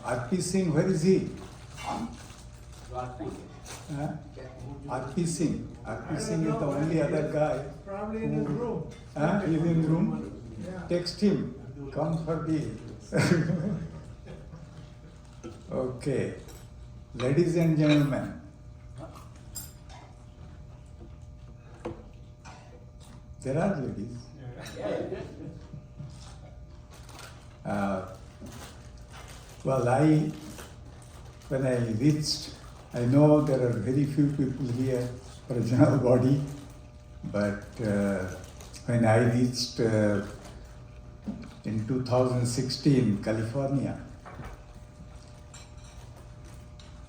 RP Singh, where is he? RP Singh. RP Singh is the only other guy. Probably in his room. He's in the room. Yeah. Text him. Come for the. Okay. Ladies and gentlemen. There are ladies. Well, when I reached, I know there are very few people here for a general body, but when I reached in 2016, California,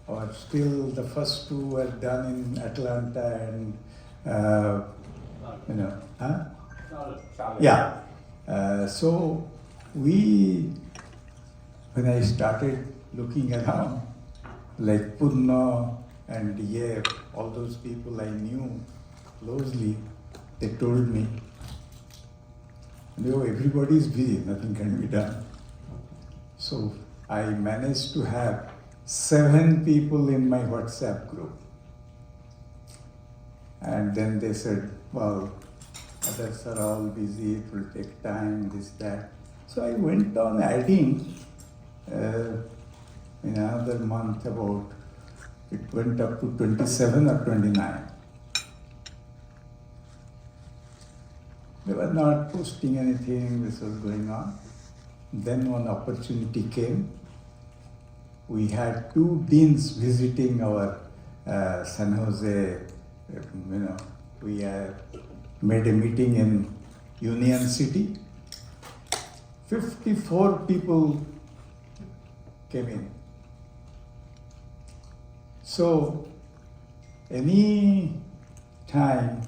or still the first two were done in Atlanta and, Yeah. So when I started looking around, like Purna and all those people I knew closely, they told me, everybody is busy, nothing can be done. So I managed to have 7 people in my WhatsApp group. And then they said, well, others are all busy, it will take time, this, that. So I went on adding in another month it went up to 27 or 29. They were not posting anything, this was going on. Then one opportunity came. We had 2 deans visiting our San Jose, we made a meeting in Union City. 54 people came in. So, any time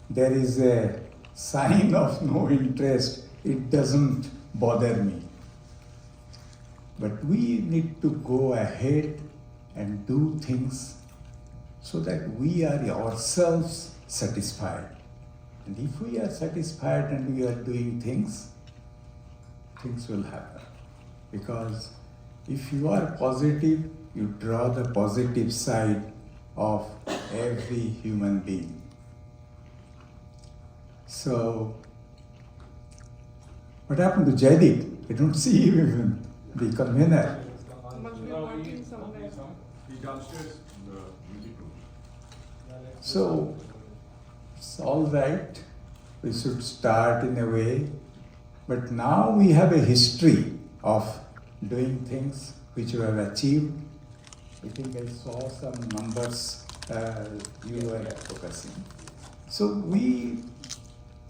there is a sign of no interest, it doesn't bother me. But we need to go ahead and do things so that we are ourselves satisfied. And if we are satisfied and we are doing things will happen. Because if you are positive, you draw the positive side of every human being. So, what happened to Jaideep? I don't see him even, the convener. He's downstairs in the music room. So, it's all right. We should start in a way. But now we have a history of doing things which we have achieved. I think I saw some numbers you were focusing. So we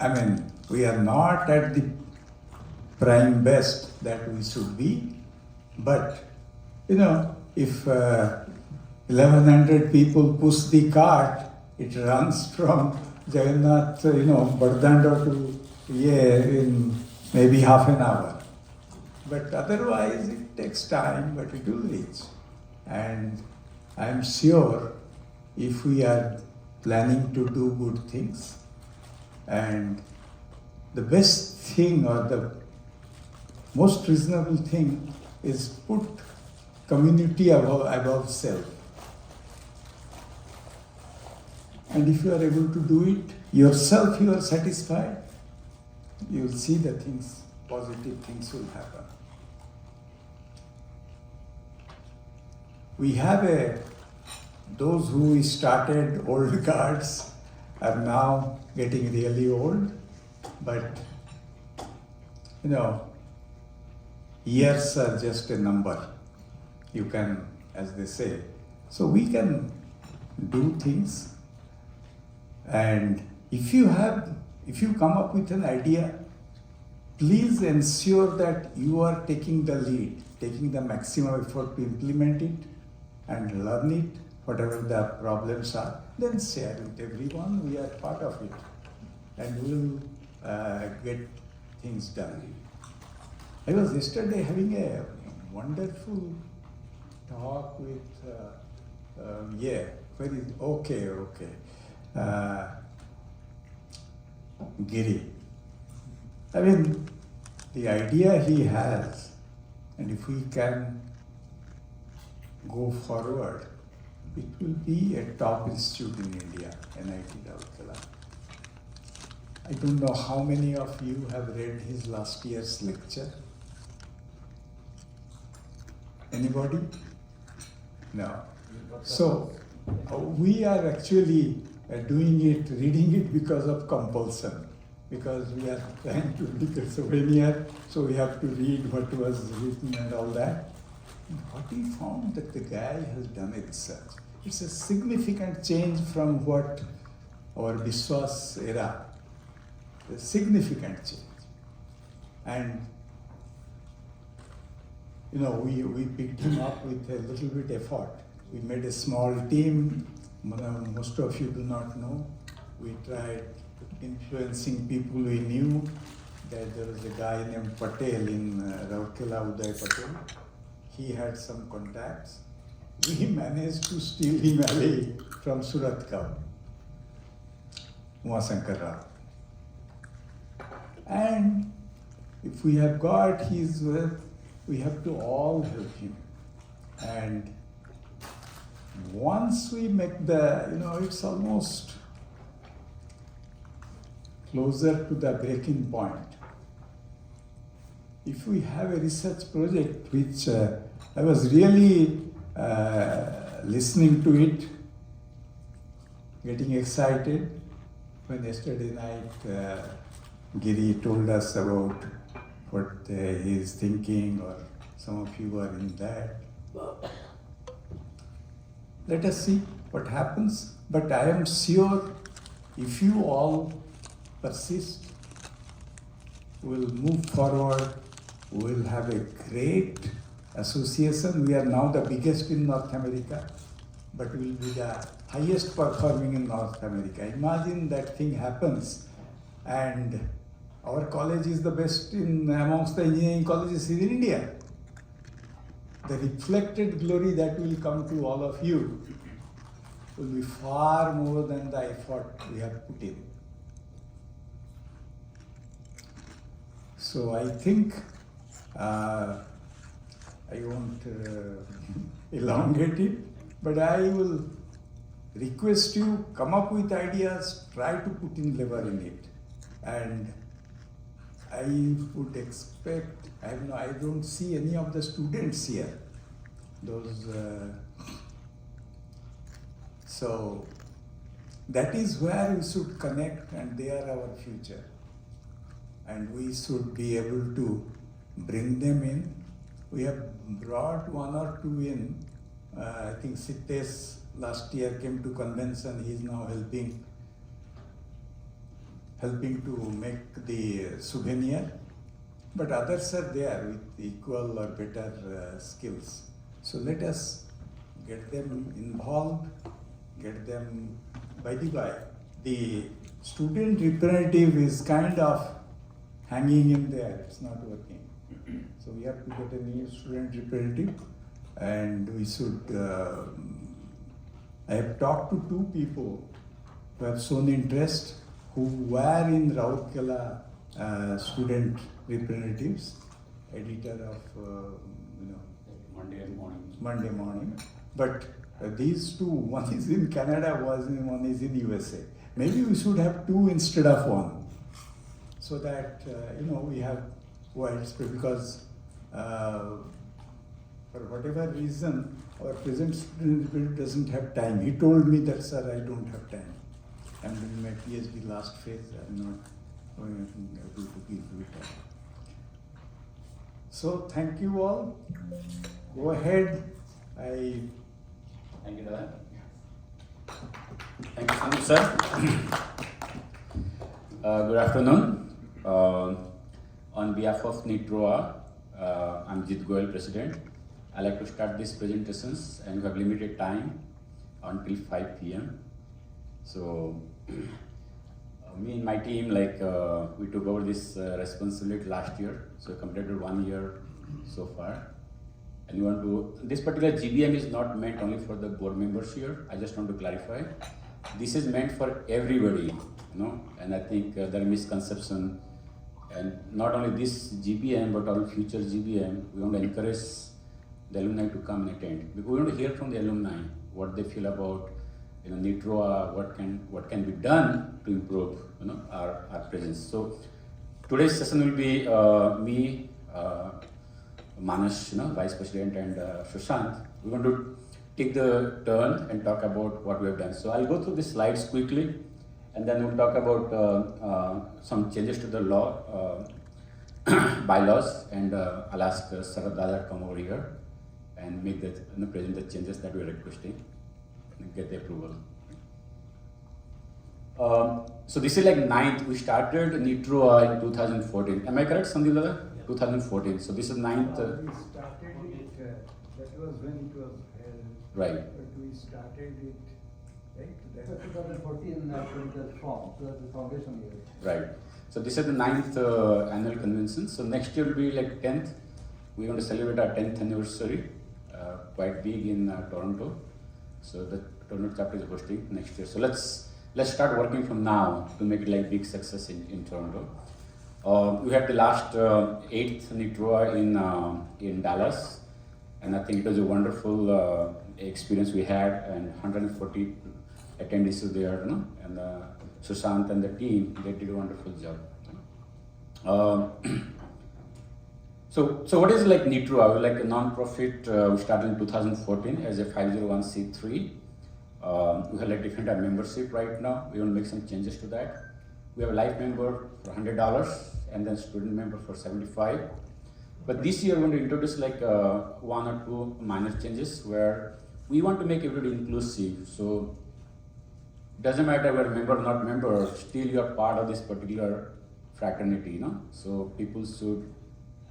are not at the prime best that we should be, but if 1100 people push the cart, it runs from Jagannath, Bardando to in maybe half an hour. But otherwise it takes time, but it will reach. And I'm sure if we are planning to do good things, and the best thing or the most reasonable thing is put community above self. And if you are able to do it yourself, you are satisfied, you will see the things, positive things will happen. We have those who started old guards are now getting really old, but years are just a number. You can, as they say. So we can do things, and if you come up with an idea, please ensure that you are taking the lead, taking the maximum effort to implement it and learn it, whatever the problems are, then share with everyone. We are part of it, and we will get things done. I was yesterday having a wonderful talk with, Giri. The idea he has, and if we can go forward, it will be a top institute in India, NIT Rourkela. I don't know how many of you have read his last year's lecture. Anybody? No. So we are actually reading it because of compulsion, because we are trying to become souvenir, so we have to read what was written and all that. What we found that the guy has done a research. It's a significant change from what our Biswas era, a significant change. And we picked him up with a little bit effort. We made a small team. Most of you do not know. We tried influencing people we knew. That there was a guy named Patel in Rourkela, Uday Patel. He had some contacts. We managed to steal him away from Surat Kaur, Umasankar Rao. And if we have got his work, we have to all help him. And once we make it's almost closer to the breaking point. If we have a research project, which I was really listening to it, getting excited when yesterday night Giri told us about what he is thinking, or some of you are in that. Let us see what happens. But I am sure if you all persist, we'll move forward, we'll have a great association. We are now the biggest in North America, but we'll be the highest performing in North America. Imagine that thing happens, and our college is the best amongst the engineering colleges in India. The reflected glory that will come to all of you will be far more than the effort we have put in. So I think I won't elongate it, but I will request you come up with ideas, try to put in labor in it. And I would expect, I don't see any of the students here. So that is where we should connect, and they are our future. And we should be able to bring them in. We have brought one or two in. I think Sitesh last year came to convention. He is now helping to make the souvenir. But others are there with equal or better skills. So let us get them involved, get them. By the way, the student representative is kind of hanging in there, it's not working. So we have to get a new student representative, and we should, I have talked to two people who have shown interest, who were in Rourkela student representatives, editor of, Monday morning. But these two, one is in Canada, one is in USA. Maybe we should have two instead of one, so that we have widespread, because for whatever reason our present student representative doesn't have time. He told me that, sir, I don't have time. I'm in my PhD last phase, I'm not going to be able to give you time. So thank you all. Go ahead. Thank you, Dada. Thank you, Sandip, sir. Good afternoon. On behalf of NITROAA, I'm Goel, President. I'd like to start these presentations, and we have limited time until 5 p.m. So, me and my team, we took over this responsibility last year. So, we completed 1 year so far. And this particular GBM is not meant only for the board members here. I just want to clarify. This is meant for everybody, and I think there is misconception. And not only this GBM, but all future GBM, we want to encourage the alumni to come and attend. Because we want to hear from the alumni what they feel about NITROAA, what can be done to improve our presence. So today's session will be me, Manas, Vice President, and Susant. We're going to take the turn and talk about what we have done. So I'll go through the slides quickly, and then we'll talk about some changes to the law, bylaws, and I'll ask Sarat Dada to come over here and make the present the changes that we're requesting and get the approval. So this is like 9th. We started NITROAA in 2014. Am I correct, Sandip Dada? Yeah. 2014. So this is 9th. We started it, that was when it was held. Right. But we started it, right? So 2014 political form, so that's the foundation year. Right. So this is the 9th annual convention. So next year will be like 10th. We're going to celebrate our 10th anniversary, quite big in Toronto. So the Toronto chapter is hosting next year. So let's start working from now to make it like big success in Toronto. We had the last 8th NITROAA in Dallas, and I think it was a wonderful experience we had, and 140 attendees were there, and Susant and the team, they did a wonderful job. So what is like NITROAA? We're like a non-profit. We started in 2014 as a 501c3. We have like different membership right now. We want to make some changes to that. We have a life member for $100 and then student member for $75. But this year we're going to introduce like 1 or 2 minor changes where we want to make everybody inclusive. So it doesn't matter whether member or not member, still you are part of this particular fraternity, So people should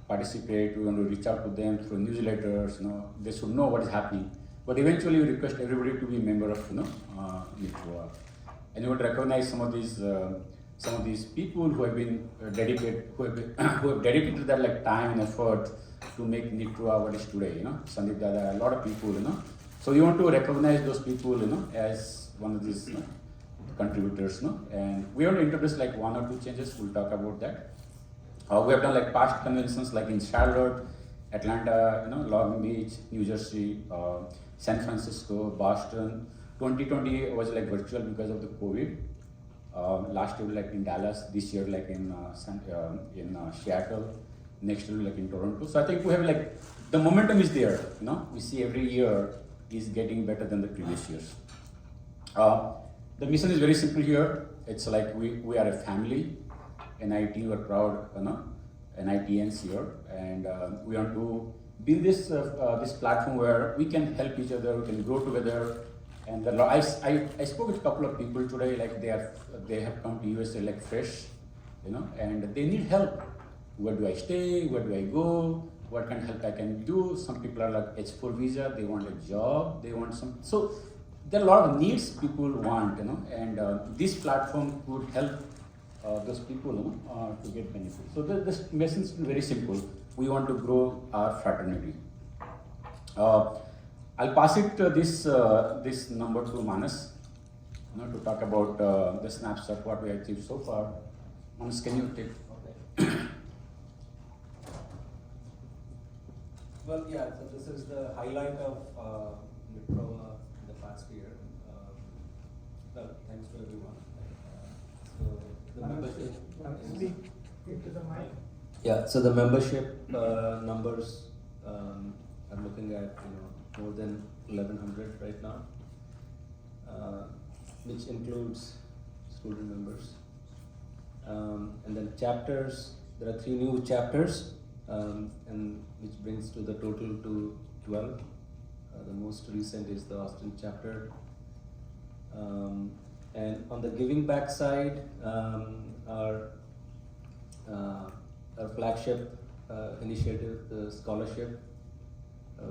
participate. We want to reach out to them through newsletters, They should know what is happening. But eventually we request everybody to be a member of, NITROAA. And you want to recognize some of these people who have been dedicated, who have dedicated their like time and effort to make NITROAA what is today, Sandip Dada, a lot of people, So you want to recognize those people, as one of these contributors, And we want to introduce like 1 or 2 changes. We'll talk about that. We have done like past conventions like in Charlotte, Atlanta, Long Beach, New Jersey, San Francisco, Boston. 2020 was like virtual because of the COVID. Last year like in Dallas, this year like in Seattle, next year like in Toronto. So I think we have like, the momentum is there, We see every year is getting better than the previous years. The mission is very simple here. It's like we are a family. NIT, we're proud, NITians here, and we want to build this platform where we can help each other, we can grow together. And I spoke with a couple of people today, like they have come to USA like fresh, and they need help. Where do I stay? Where do I go? What kind of help I can do? Some people are like H4 visa, they want a job, they want some. So there are a lot of needs people want, and this platform would help those people to get benefits. So this message is very simple. We want to grow our fraternity. I'll pass it this number to Manas, to talk about the snapshot what we achieved so far. Manas, can you take? Okay. Well, yeah. So this is the highlight of NITROAA in the past year. Well, thanks to everyone. So the membership. Speak into the mic. Yeah. So the membership numbers I'm looking at more than 1,100 right now, which includes student members. And then chapters. There are 3 new chapters, and which brings to the total to 12. The most recent is the Austin chapter. And on the giving back side, our flagship initiative, the scholarship,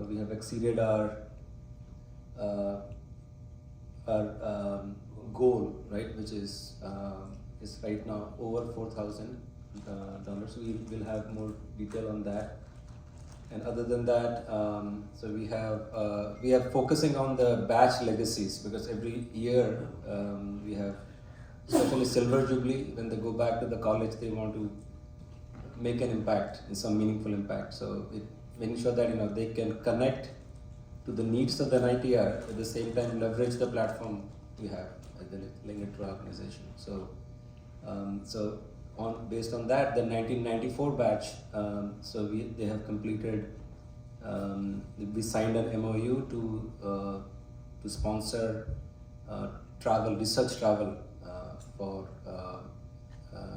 we have exceeded our goal, right, which is right now over $4,000. We will have more detail on that. And other than that, so we are focusing on the batch legacies, because every year we have, especially Silver Jubilee, when they go back to the college, they want to make an impact, and some meaningful impact. So making sure that they can connect to the needs of the NITR, at the same time leverage the platform we have at the NITROAA organization. So, based on that, the 1994 batch, they have completed. We signed an MOU to sponsor research travel for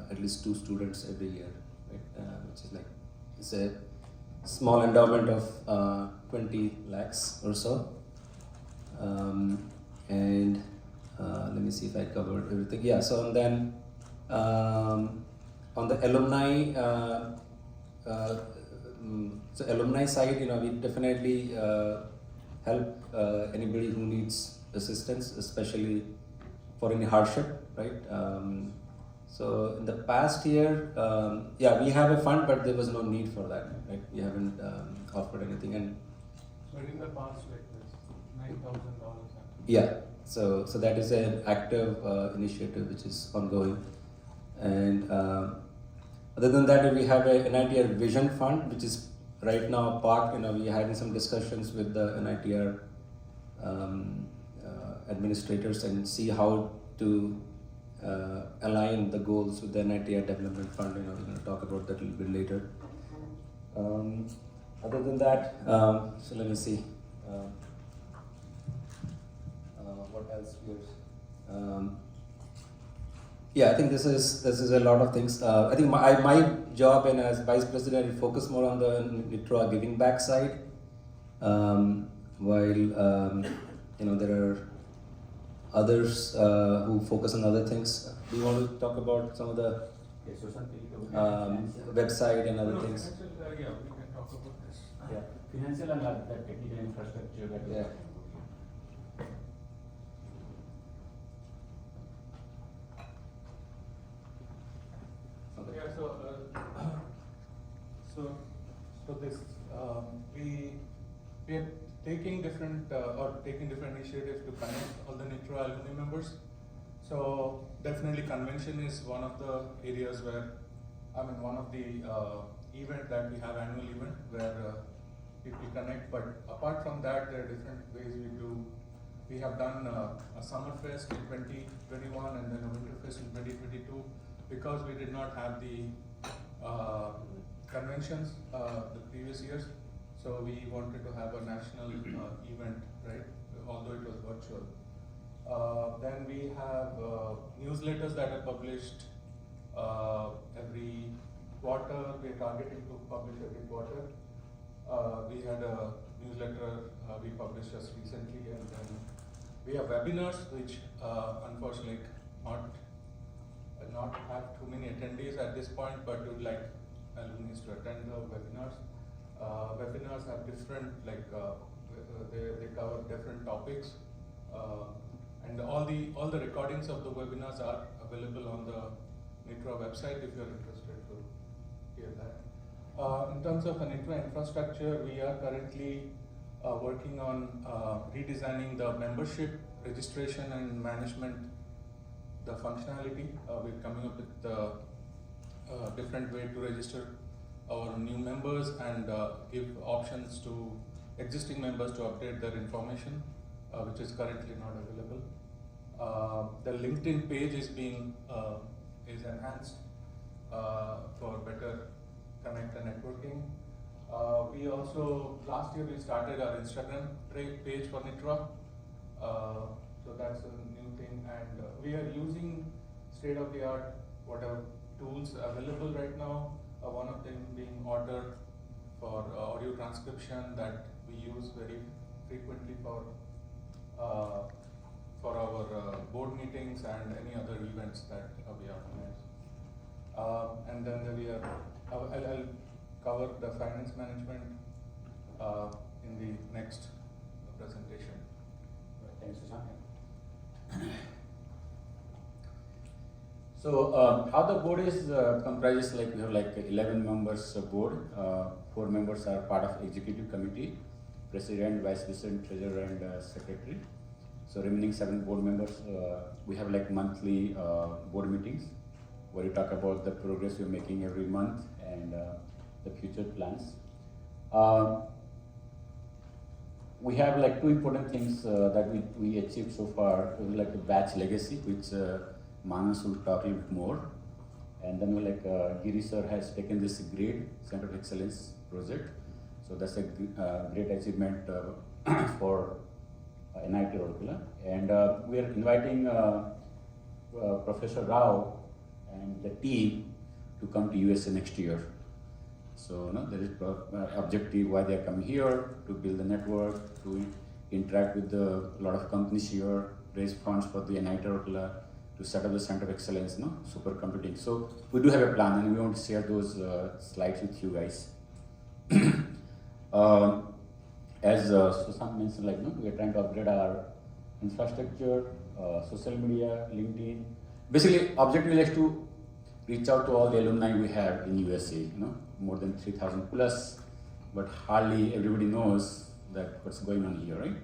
at least 2 students every year, right? Which is like, it's a small endowment of 20 lakhs or so. And let me see if I covered everything. Yeah, so and then on the alumni, alumni side, we definitely help anybody who needs assistance, especially for any hardship, right? So in the past year, we have a fund, but there was no need for that, right? We haven't offered anything. And So in the past, like this, $9,000. yeah, so that is an active initiative which is ongoing. And other than that, we have a NITR Vision Fund, which is right now parked. We are having some discussions with the NITR administrators and see how to align the goals with the NITR Development Fund. We're going to talk about that a little bit later. Other than that, so let me see. What else here? I think this is a lot of things. I think my job, and as vice president, I focus more on the NITROAA giving back side, while there are others who focus on other things. Do you want to talk about some of the website and other things? We can talk about this. Yeah. Financial and the technical infrastructure that Yeah. Okay. Yeah, so this we are taking different initiatives to connect all the NITROAA alumni members. So definitely convention is one of the areas where, one of the event that we have, annual event where people connect. But apart from that, there are different ways we do. We have done a summer fest in 2021 and then a winter fest in 2022 because we did not have the conventions the previous years. So we wanted to have a national event, right? Although it was virtual. Then we have newsletters that are published every quarter. We are targeting to publish every quarter. We had a newsletter we published just recently, and then we have webinars, which unfortunately not have too many attendees at this point, but we would like alumni to attend the webinars. Webinars have different, they cover different topics, and all the recordings of the webinars are available on the NITROAA website if you are interested to hear that. In terms of the NITROAA infrastructure, we are currently working on redesigning the membership, registration and management, the functionality. We're coming up with a different way to register our new members and give options to existing members to update their information, which is currently not available. The LinkedIn page is being is enhanced for better connect and networking. We also, last year we started our Instagram page for NITROAA. So that's a new thing, and we are using state-of-the-art whatever tools available right now. One of them being Otter for audio transcription that we use very frequently for our board meetings and any other events that we organize. And then I'll cover the finance management in the next presentation. Thanks, Susant. So how the board is comprises, we have 11 members board. 4 members are part of executive committee, president, vice president, treasurer, and secretary. So remaining 7 board members, we have monthly board meetings where we talk about the progress we're making every month and the future plans. We have like two important things that we achieved so far. We like the batch legacy, which Manas will talk a little bit more. And then we like Giri sir has taken this GRADE Center of Excellence project. So that's a great achievement for NIT Rourkela. And we are inviting Professor Rao and the team to come to USA next year. So there is objective why they are coming here, to build the network, to interact with a lot of companies here, raise funds for the NIT Rourkela, to set up the Center of Excellence, supercomputing. So we do have a plan, and we want to share those slides with you guys. As Susant mentioned, we are trying to upgrade our infrastructure, social media, LinkedIn. Basically, objective is to reach out to all the alumni we have in USA, more than 3,000 plus, but hardly everybody knows that what's going on here, right?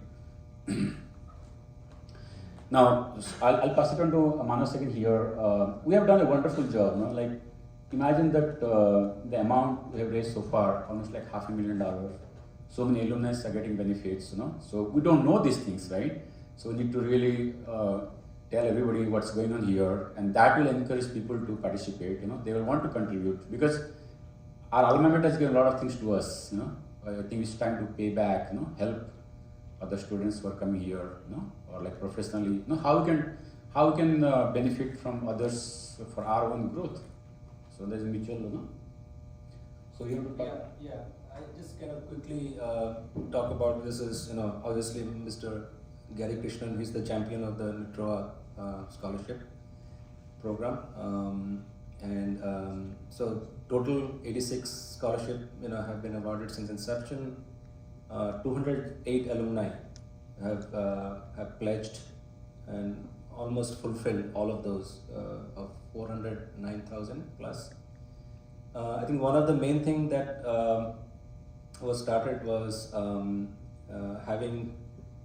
Now, I'll pass it on to Manas again here. We have done a wonderful job, like imagine that the amount we have raised so far, almost like $500,000. So many alumni are getting benefits, So we don't know these things, right? So we need to really tell everybody what's going on here, and that will encourage people to participate. They will want to contribute because our alma mater has given a lot of things to us. I think it's time to pay back. Help other students who are coming here. Or like professionally. How we can benefit from others for our own growth. So there's a mutual. So you want to talk? Yeah. I just kind of quickly talk about this. Is obviously Mr. Gary Krishnan, who is the champion of the NITROAA scholarship program, so total 86 scholarship have been awarded since inception. 208 alumni have pledged and almost fulfilled all of those of 409,000 plus. I think one of the main thing that was started was having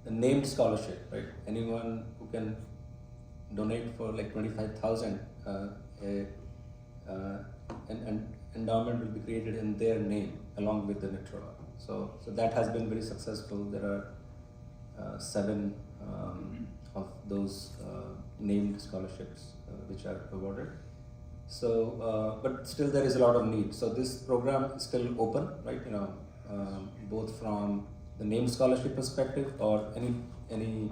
a named scholarship, right? Anyone who can donate for like 25,000, an endowment will be created in their name along with the NITROAA. So that has been very successful. There are 7 of those named scholarships which are awarded. So, but still there is a lot of need. So this program is still open, right? Both from the named scholarship perspective or any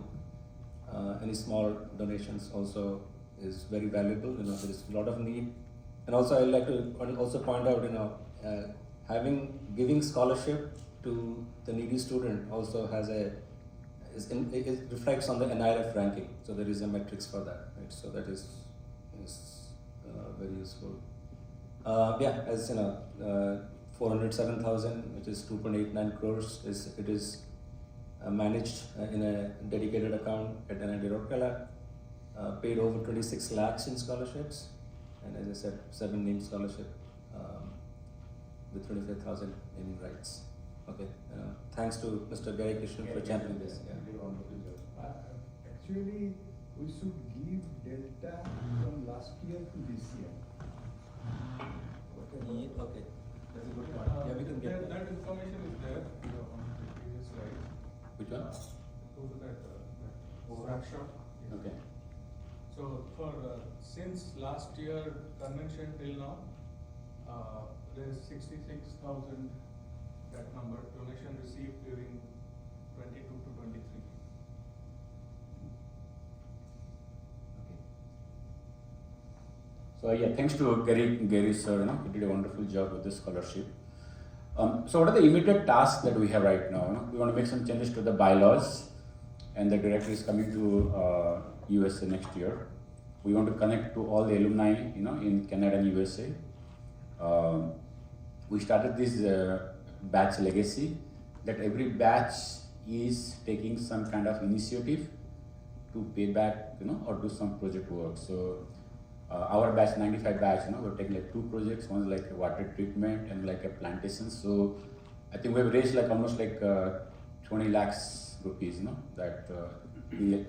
small donations also is very valuable. There is a lot of need, and also I'd like to also point out, giving scholarship to the needy student also has it reflects on the NIRF ranking. So there is a metrics for that, right? So that is very useful. As 407,000, which is 2.89 crores, it is managed in a dedicated account at NIT Rourkela, paid over 26 lakhs in scholarships, and as I said, 7 named scholarship with 25,000 naming rights. Okay, thanks to Mr. Gary Krishnan for championing this. Actually, we should give delta from last year to this year. Okay, that's a good point. Yeah, we can get that information is there on the previous slide. Which one? Go to that snapshot. Yes. Okay. So for since last year convention till now, there is 66,000 that number donation received during 22 to 23. So thanks to Gary sir, he did a wonderful job with this scholarship. So what are the immediate tasks that we have right now? We want to make some changes to the bylaws, and the director is coming to USA next year. We want to connect to all the alumni, in Canada and USA. We started this batch legacy, that every batch is taking some kind of initiative to pay back, or do some project work. So our batch, 95 batch, we're taking like 2 projects. One is like a water treatment and like a plantation. So I think we've raised like almost like 20 lakhs rupees, that the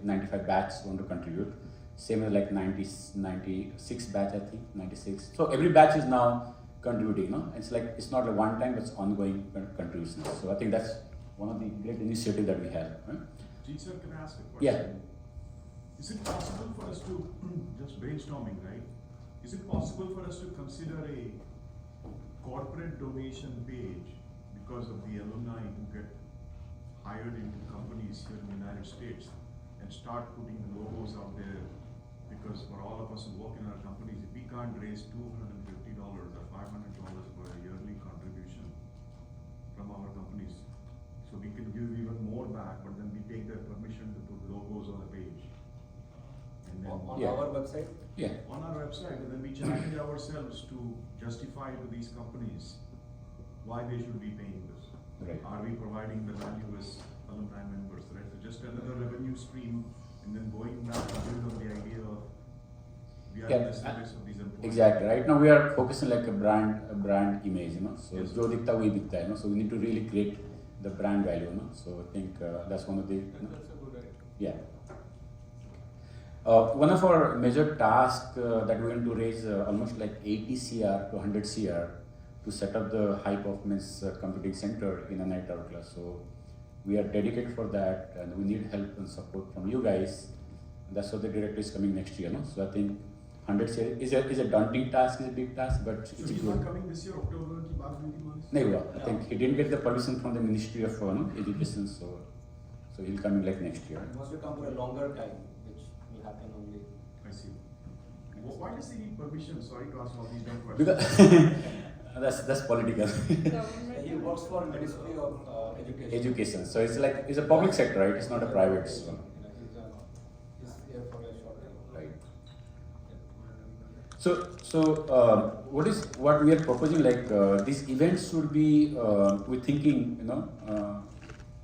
95 batch want to contribute. Same as like 96 batch, I think, 96. So every batch is now contributing, It's like, it's not a one time, but it's ongoing contributions. So I think that's one of the great initiatives that we have. Right? Jeet sir, can I ask a question? Yeah. Is it possible for us to, just brainstorming, right? Is it possible for us to consider a corporate donation page because of the alumni who get hired into companies here in the United States and start putting the logos out there? Because for all of us who work in our companies, if we can't raise $250 or $500 for a yearly contribution from our companies, so we can give even more back, but then we take their permission to put logos on the page. And then On Yeah. our website? Yeah. on our website, and then we challenge ourselves to justify to these companies why they should be paying this. Right. Are we providing the value as alumni members, right? So just another revenue stream, and then going back to build on the idea of we are Yeah, the service of these employees. Exactly. Right now we are focusing like a brand image, So Yes. jo dikhta wahi dikhta, So we need to really create the brand value, So I think that's one of the, That's a good idea. yeah. One of our major tasks that we're going to raise almost like 80 CR to 100 CR to set up the high performance computing center in a night hour class. So we are dedicated for that, and we need help and support from you guys. That's what the director is coming next year, So I think 100 CR is a daunting task, is a big task, but So it's he's good. not coming this year, October की बात हुई थी हमारी? नहीं हुआ. I think he didn't get the permission from the Ministry of Education, so he'll come in like next year. It must have come for a longer time, which will happen only. I see. Why does he need permission? Sorry to ask all these dumb Because that's political. He works for Ministry of Education. Education. So it's a public sector, right? It's not a private. So. He's here for a short time. Right. So what we are proposing, like these events should be, we're thinking,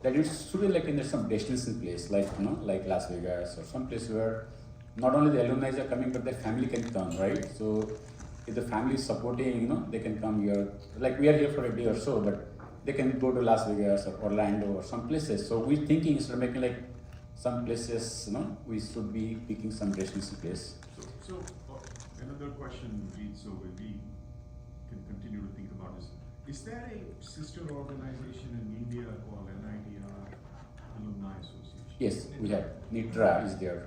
that it should be like in some destination place, like like Las Vegas or some place where not only the alumni are coming, but their family can come, right? So if the family is supporting, they can come here. Like we are here for a day or so, but they can go to Las Vegas or Orlando or some places. So we're thinking instead of making like some places, we should be picking some destination place. So another question, Jeet, so we can continue to think about this. Is there a sister organization in India called NITR Alumni Association? Yes, we have. NITROAA is there.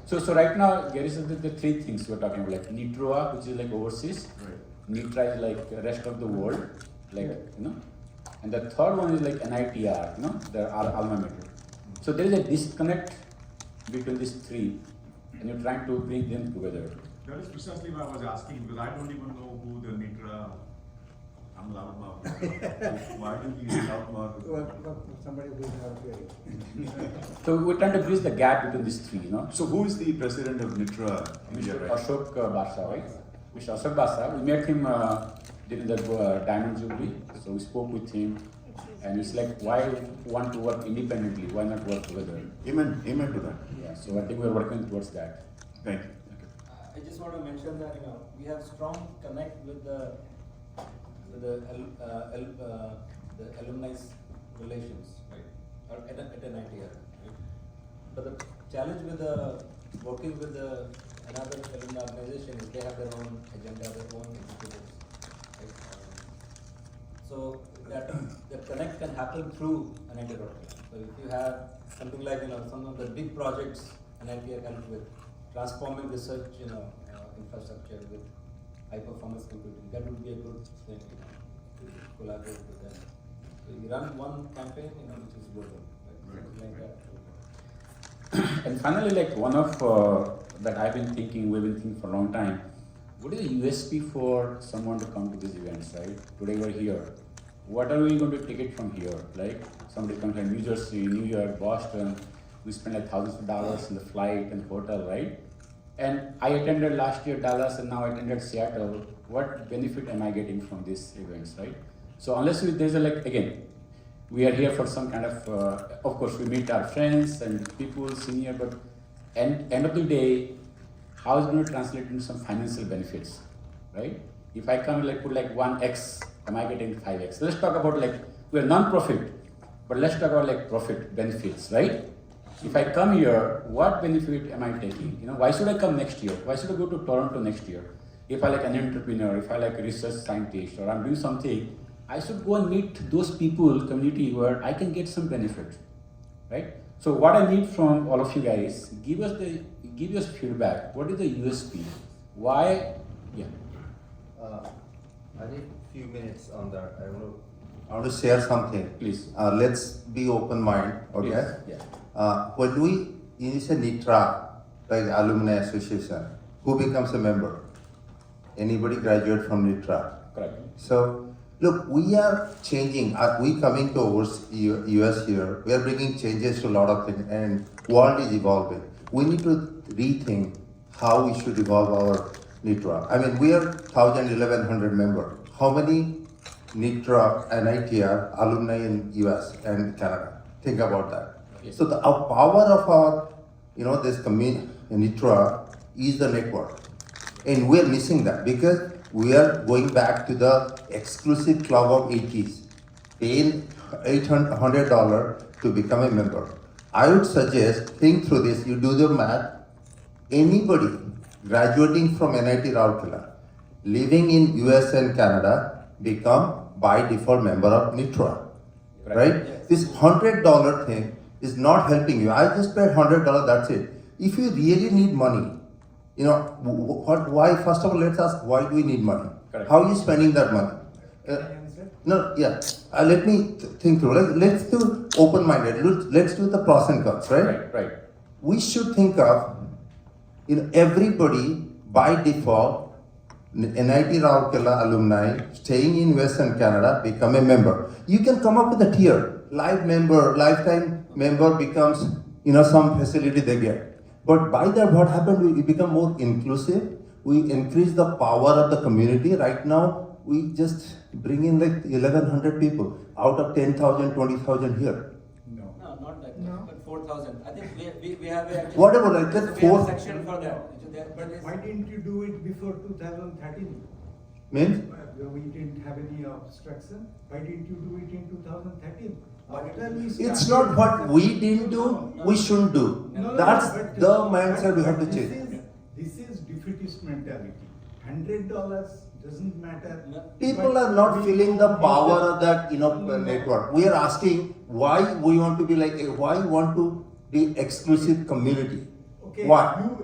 So right now, there is the three things we're talking about, like NITROAA, which is like overseas. Right. NITROAA is like the rest of the world, like, And the third one is like NITR, the alma mater. So there is a disconnect between these three, and you're trying to bring them together. That is precisely why I was asking, because I don't even know who the NITROAA, I'm loud mouth. Why do you use loud mouth? Somebody who is not here. So we're trying to bridge the gap between these three, So who is the president of NITROAA India Mr. right? Ashok Basa, right? Mr. Ashok Basa, we met him during the Diamond Jubilee, so we spoke with him, and it's like, why want to work independently? Why not work together? Amen to that. Yeah, so I think we're working towards that. Thank you. I just want to mention that we have strong connect with the alumni relations, right? Or at an ITR, right? But the challenge with working with another alumni organization is they have their own agenda, their own executives, right? So that the connect can happen through an ITR. So if you have something like some of the big projects an ITR help with, transforming research infrastructure with high performance computing, that would be a good thing to collaborate with them. So you run one campaign which is global, right? Something like that. And finally, like one of that we've been thinking for a long time, what is the USP for someone to come to these events, right? Today we're here. What are we going to take it from here? Like somebody comes from New Jersey, New York, Boston, we spend like thousands of dollars in the flight and hotel, right? And I attended last year Dallas and now I attended Seattle. What benefit am I getting from these events, right? So unless there's again, we are here for some kind of course we meet our friends and people, senior, but end of the day, how is it going to translate into some financial benefits, right? If I come put 1x, am I getting 5x? Let's talk about we're non-profit, but let's talk about profit benefits, right? If I come here, what benefit am I taking? Why should I come next year? Why should I go to Toronto next year? if I like an entrepreneur, if I like a research scientist, or I'm doing something, I should go and meet those people, community where I can get some benefit, right? So what I need from all of you guys, give us feedback. What is the USP? Why? Yeah. I need few minutes on that. I want to share something. Please. Let's be open mind. Okay. Please. Yeah. When we use a NITROAA, like Alumni Association, who becomes a member? Anybody graduate from NITROAA? Correct. So look, we are changing. We coming to US here. We are bringing changes to a lot of things, and world is evolving. We need to rethink how we should evolve our NITROAA. I mean, we are 1,100 members. How many NITROAA, NITR alumni in US and Canada? Think about that. Yes. So the power of our, this NITROAA is the network, and we are missing that because we are going back to the exclusive club of 80s, paying $800 to become a member. I would suggest, think through this, you do the math. Anybody graduating from NIT Rourkela, living in US and Canada, become by default member of NITROAA, right? Yes. This $100 thing is not helping you. I just paid $100, that's it. If you really need money, why, first of all, let's ask, why do we need money? Correct. How are you spending that money? Let me think through. Let's do open-minded. Let's do the pros and cons, right? Right. We should think of, everybody by default, NIT Rourkela alumni staying in Western Canada become a member. You can come up with a tier. Lifetime member becomes, some facility they get. But by that, what happened? We become more inclusive. We increase the power of the community. Right now, we just bring in like 1,100 people out of 10,000, 20,000 here. No. No, not that No. much, but 4,000. I think we have a. Whatever, like that we have a four- section for that. But why didn't you do it before 2013? Means? We didn't have any obstruction. Why didn't you do it in 2013? After we It's started- not what we didn't do, we shouldn't do. That's but- the mindset we have to but change. This is defeatist mentality. $100 doesn't matter. No. People But are not we feeling the need power the- of that, network. We are asking why we want to be why we want to be exclusive community. Okay, Why?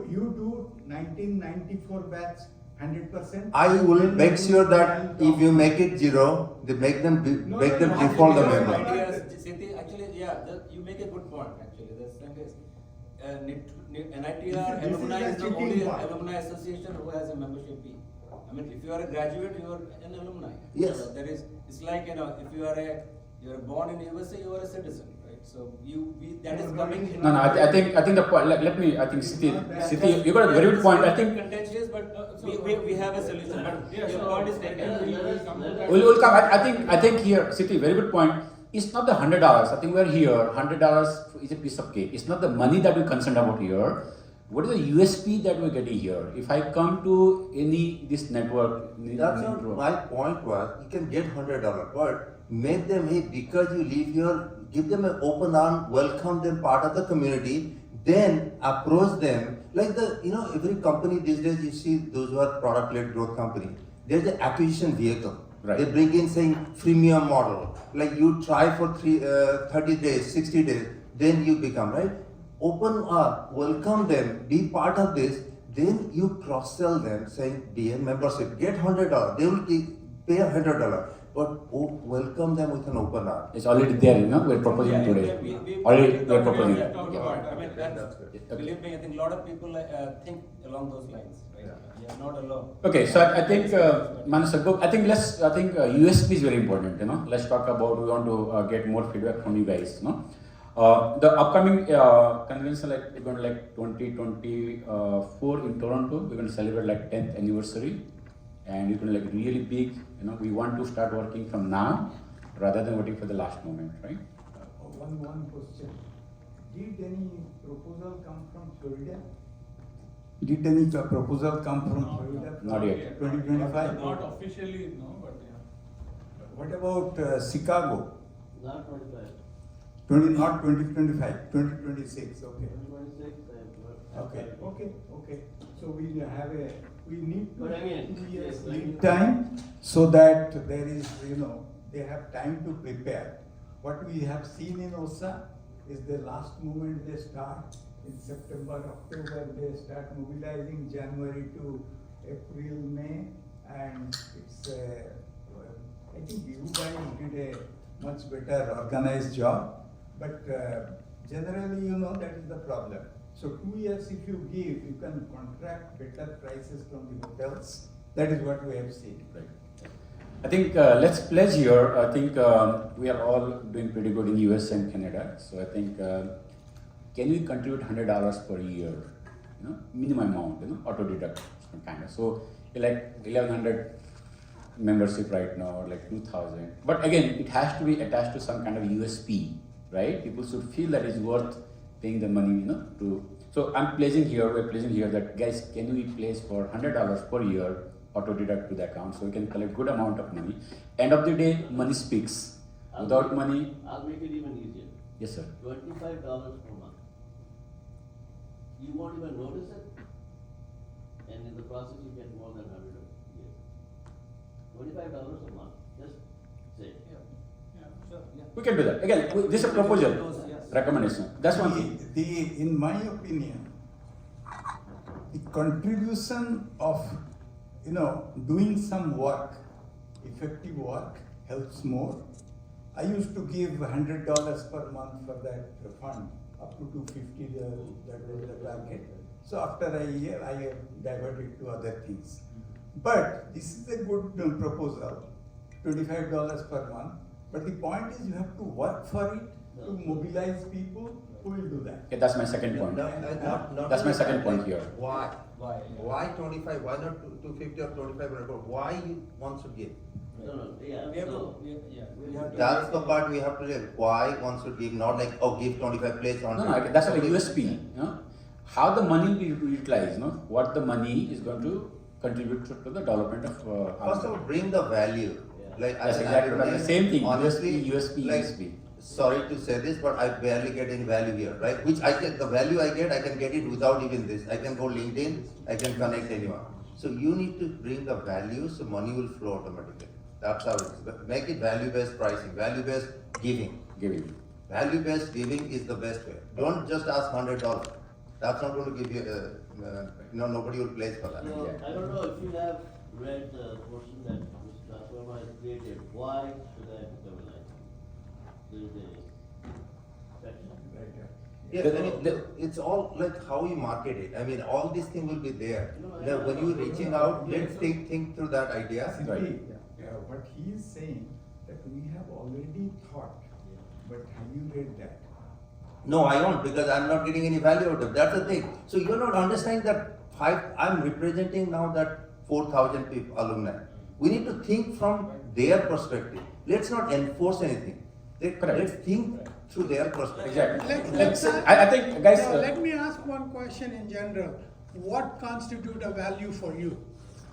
you do 1994 batch 100%. I will then make you sure that can if you talk. make it zero, they make them No, default the no, no, member. no. Ideas, Siti, actually, you make a good point. Actually, the thing is, NITR This is alumni the is the cheating only part. alumni association who has a membership fee. I mean, if you are a graduate, you are an alumni. Yes. So it's like if you are born in USA, you are a citizen, right? So that is coming. In No, I think the point. I think Siti, you got a very good point. I think contentious, but we have a solution. But your point is taken. we'll come. I think here, Siti, very good point. It's not the $100. I think we're here. $100 is a piece of cake. It's not the money that we're concerned about here. What is the USP that we're getting here? If I come to this network, That's not my point was, you can get $100, but make them, hey, because you live here, give them an open arm, welcome them part of the community, then approach them. Like every company these days, you see those who are product-led growth company, there's an acquisition vehicle. Right. They bring in saying freemium model, like you try for 30 days, 60 days, then you become, right? Open up, welcome them, be part of this, then you cross-sell them saying be a membership, get $100, they will pay $100, but welcome them with an open arm. It's already there. We're proposing today. Already we're proposing. I mean, believe me, I think a lot of people think along those lines. Right? Yeah, not alone. Okay, so I think Manasagok, I think USP is very important. Let's talk about. We want to get more feedback from you guys. The upcoming convention, we're going to 2024 in Toronto. We're going to celebrate 10th anniversary, and it's going to really big. We want to start working from now rather than waiting for the last moment, right? One question. Did any proposal come from Florida? Did any proposal come from Florida? Not yet. 2025? Not officially, no, but yeah. What about Chicago? Not 25. Not 2025, 2026, okay. 26, Okay. Okay. So we have a we need But I mean, 2 years yes, I lead mean- time so that there is, they have time to prepare. What we have seen in OSA is the last moment they start in September, October, they start mobilizing January to April, May, and it's, I think you guys did a much better organized job, but generally, that is the problem. So 2 years if you give, you can contract better prices from the hotels. That is what we have seen. Right. I think let's pledge here. I think we are all doing pretty good in US and Canada. So I think can we contribute $100 per year? Minimum amount, auto deduct kind of. So like 1,100 membership right now, or like 2,000. But again, it has to be attached to some kind of USP, right? People should feel that it's worth paying the money, to. So I'm pledging here. We're pledging here that guys, can we place for $100 per year? Auto deduct to the account, so we can collect good amount of money. End of the day, money speaks. Without money, I'll make it even easier. yes sir. $25 per month. You won't even notice it, and in the process you get more than 100 a year. $25 a month, just say. We can do that. Again, this is a proposal, recommendation. That's one thing. In my opinion, the contribution of doing some work, effective work, helps more. I used to give $100 per month for that fund, up to $250, that was the target. So after a year, I have diverted to other things. But this is a good proposal, $25 per month. But the point is, you have to work for it, to mobilize people. Who will do that? Okay, that's my second point. Not That's my only second that, point here. Why? Why 25? Why not 250 or 25? Why you want to give? No, yeah, so. That's the part we have to live. Why one should give, not like, give 25 place on. No, that's like USP. How the money will be utilized. What the money is going to contribute to the development of. First of all, bring the value. Yeah. Like That's exactly right. The same thing. Honestly, USP, like, USP. sorry to say this, but I barely get any value here, right? Which the value I can get it without even this. I can go LinkedIn, I can connect anyone. So you need to bring the value, so money will flow automatically. That's how it is. Make it value-based pricing, value-based giving. Giving. Value-based giving is the best way. Don't just ask $100. That's not going to give you, nobody will place for that. No, I don't know if you have read the portion that Mr. Dasverma has created. Why should I become a license? There is a section. Yeah, I mean, it's all like how you market it. I mean, all these things will be there. When you're reaching out, let's think through that idea. Siti, what he is saying, that we have already thought, but have you read that? No, I don't, because I'm not getting any value out of it. That's the thing. So you're not understanding that I'm representing now that 4,000 people, alumni. We need to think from their perspective. Let's not enforce anything. Let's think through their perspective. Exactly. I think, guys. Now, let me ask one question in general. What constitutes a value for you?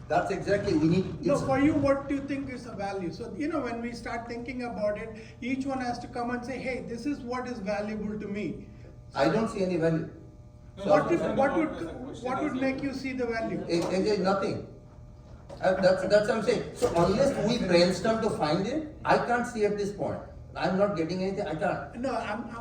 That's exactly, we need. No, for you, what do you think is a value? So, when we start thinking about it, each one has to come and say, hey, this is what is valuable to me. I don't see any value. What would make you see the value? Nothing. That's what I'm saying. So unless we brainstorm to find it, I can't see at this point. I'm not getting anything, I can't. No,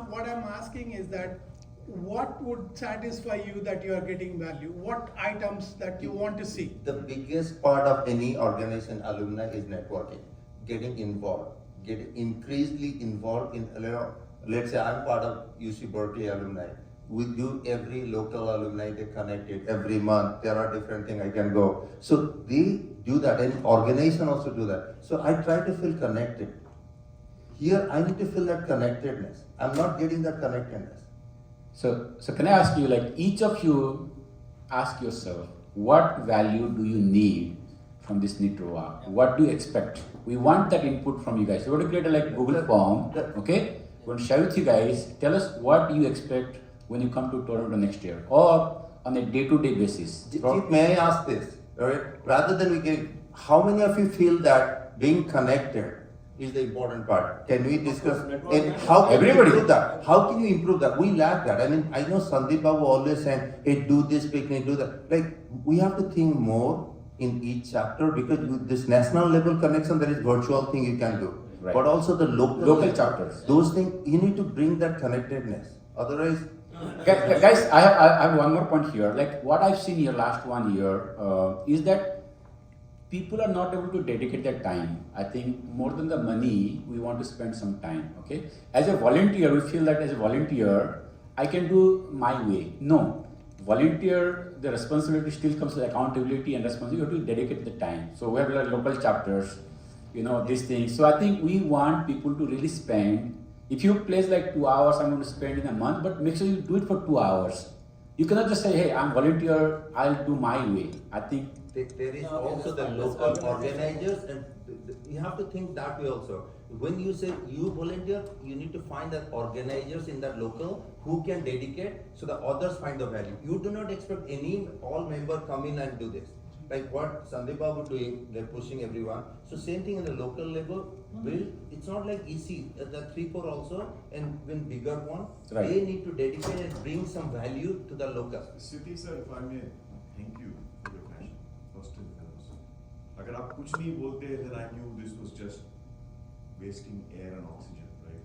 what I'm asking is that what would satisfy you that you are getting value? What items that you want to see? The biggest part of any organization alumni is networking, getting involved, getting increasingly involved in, let's say I'm part of UC Berkeley alumni. We do every local alumni, they connected every month. There are different things I can go. So they do that, and organization also do that. So I try to feel connected. Here I need to feel that connectedness. I'm not getting that connectedness. So can I ask you, like each of you, ask yourself, what value do you need from this NITROAA? What do you expect? We want that input from you guys. So we're going to create a Google form, okay? We're going to share with you guys. Tell us what you expect when you come to Toronto next year, or on a day-to-day basis. May I ask this? Right? Rather than how many of you feel that being connected, is the important part. Can we discuss? network And managers. how can Everybody. you improve that? How can you improve that? We lack that. I mean, I know Sandip Babu always saying, hey, do this picnic, do that. Like, we have to think more in each chapter because with this national level connection, there is virtual thing you can do. Right. But also the Local chapters. Those things, you need to bring that connectedness. Otherwise, Guys, I have one more point here. Like what I've seen here last 1 year is that people are not able to dedicate their time. I think more than the money, we want to spend some time. Okay, as a volunteer, we feel that as a volunteer, I can do my way. No, volunteer, the responsibility still comes with accountability and responsibility. You have to dedicate the time. So we have like local chapters, you know, these things. So I think we want people to really spend. If you place like 2 hours, I'm going to spend in a month, but make sure you do it for 2 hours. You cannot just say, hey, I'm volunteer, I'll do my way. I think there is No, also the that's fine. local That's organizers, and you have to think that way also. When you say you volunteer, you need to find that organizers in that local who can dedicate so the others find the value. You do not expect all member come in and do this. Like what Sandip Babu doing, they're pushing everyone. So same thing in the local level. It's not like easy. The 3-4 also, and when bigger one, Right. they need to dedicate and bring some value to the local. Siti sir, if I may, thank you for your passion, first and foremost. अगर आप कुछ नहीं बोलते, then I knew this was just wasting air and oxygen, right?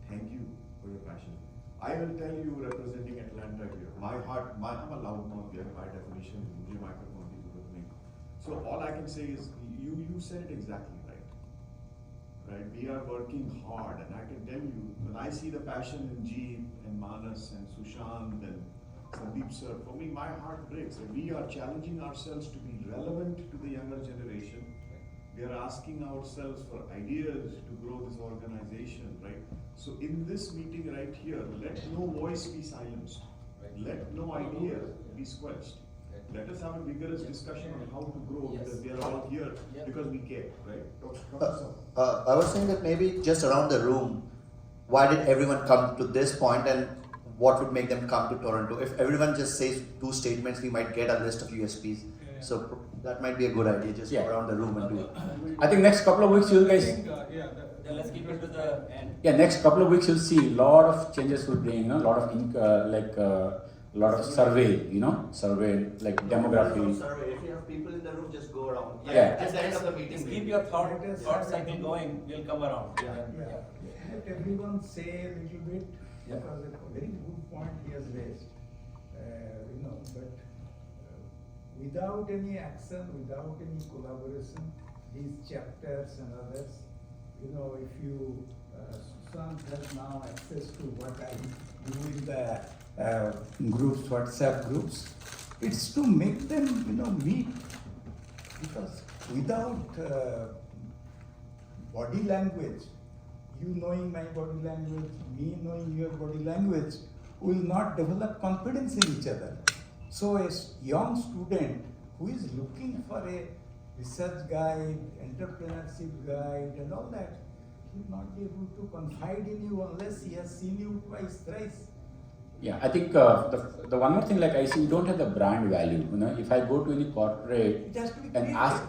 Thank you for your passion. I will tell you, representing Atlanta here, I'm a loudmouth here by definition. मुझे microphone की जरूरत नहीं. So all I can say is, you said it exactly right. Right? We are working hard, and I can tell you, when I see the passion in Jeet and Manas and Sushant and Sandeep sir, for me, my heart breaks. And we are challenging ourselves to be relevant to the younger generation. We are asking ourselves for ideas to grow this organization, right? So in this meeting right here, let no voice be silenced. Let no idea be squelched. Let us have a vigorous discussion on how to grow, because we are all here because we care, right? I was saying that maybe just around the room, why did everyone come to this point and what would make them come to Toronto? If everyone just says 2 statements, we might get a list of USPs. So that might be a good idea, just go around the room and do it. I think next couple of weeks you guys. Then let's keep it to the end. Yeah, next couple of weeks you'll see a lot of changes will bring, you know, a lot of lot of survey, you know, survey like demography. Survey. If you have people in the room, just go around. Yeah. At the end of the meeting. Just keep your thought cycle going, we'll come around. Let everyone say a little bit, because a very good point he has raised. But without any action, without any collaboration, these chapters and others, if you, Susant has now access to what I do in the groups, WhatsApp groups, it's to make them, meet. Because without body language, you knowing my body language, me knowing your body language, will not develop confidence in each other. So a young student who is looking for a research guide, entrepreneurship guide and all that, he will not be able to confide in you unless he has seen you twice, thrice. Yeah, I think the one more thing, like I see, you don't have the brand value. If I go to any corporate It has to be and created. ask,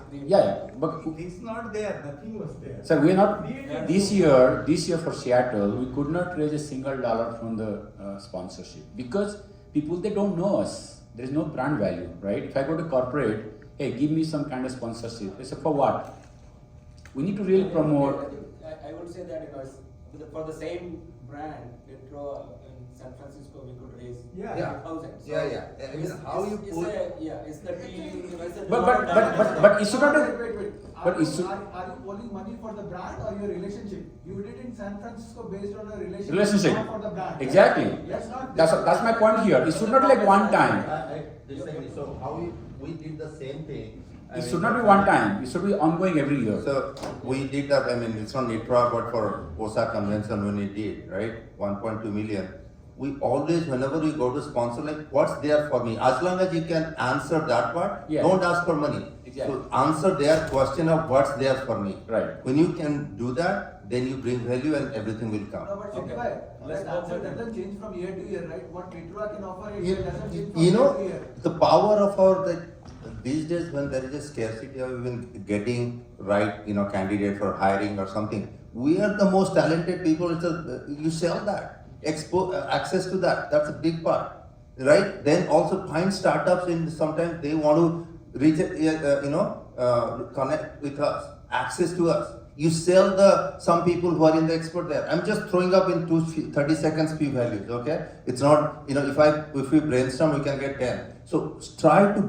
but It is not there, nothing was there. sir, we are not Created. this year for Seattle. We could not raise a single dollar from the sponsorship because people, they don't know us. There is no brand value, right? If I go to corporate, hey, give me some kind of sponsorship. They say, for what? We need to really promote. I would say that for the same brand, NITROAA in San Francisco, we could raise Yeah. 1,000. So I mean, how you put. It's the team. But it should not have. But it should. Are you pulling money for the brand or your relationship? You did it in San Francisco based on a Relationship. not for the brand. Exactly. That's my point here. It should not be like one time. I disagree. So how we did the same thing. It should not be one time. It should be ongoing every year. So we did that. I mean, it's not NITROAA, but for OSA convention when we did, right? 1.2 million. We always, whenever we go to sponsor, like, what's there for me? As long as you can answer that part, Yeah. don't ask for money. Exactly. So answer their question of what's there for me. Right. When you can do that, then you bring value and everything will come. No, but Okay. Siti, Let's that go answer for it. doesn't change from year to year, right? What NITROAA can offer, it You, doesn't change from you year know, to year. the power of these days when there is a scarcity of even getting right, candidate for hiring or something, we are the most talented people. You sell that, access to that. That's a big part, right? Then also find startups in. Sometimes they want to reach, connect with us, access to us. You sell some people who are in the expert there. I'm just throwing up in 30 seconds few values, okay? It's not, if we brainstorm, we can get 10. So try to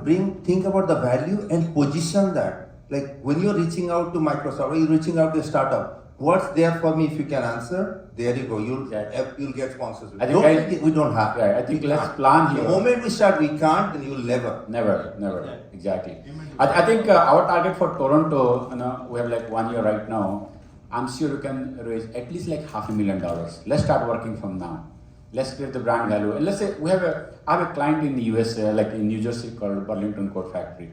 think about the value and position that. Like when you're reaching out to Microsoft or you're reaching out to a startup, what's there for me if you can answer? There you go. You'll get sponsors. I think we don't have. Yeah, I think let's plan here. The moment we start, we can't, then you'll never. Never. Exactly. I think our target for Toronto, we have like 1 year right now. I'm sure we can raise at least like $500,000. Let's start working from now. Let's create the brand value. And let's say I have a client in the US, like in New Jersey called Burlington Coat Factory.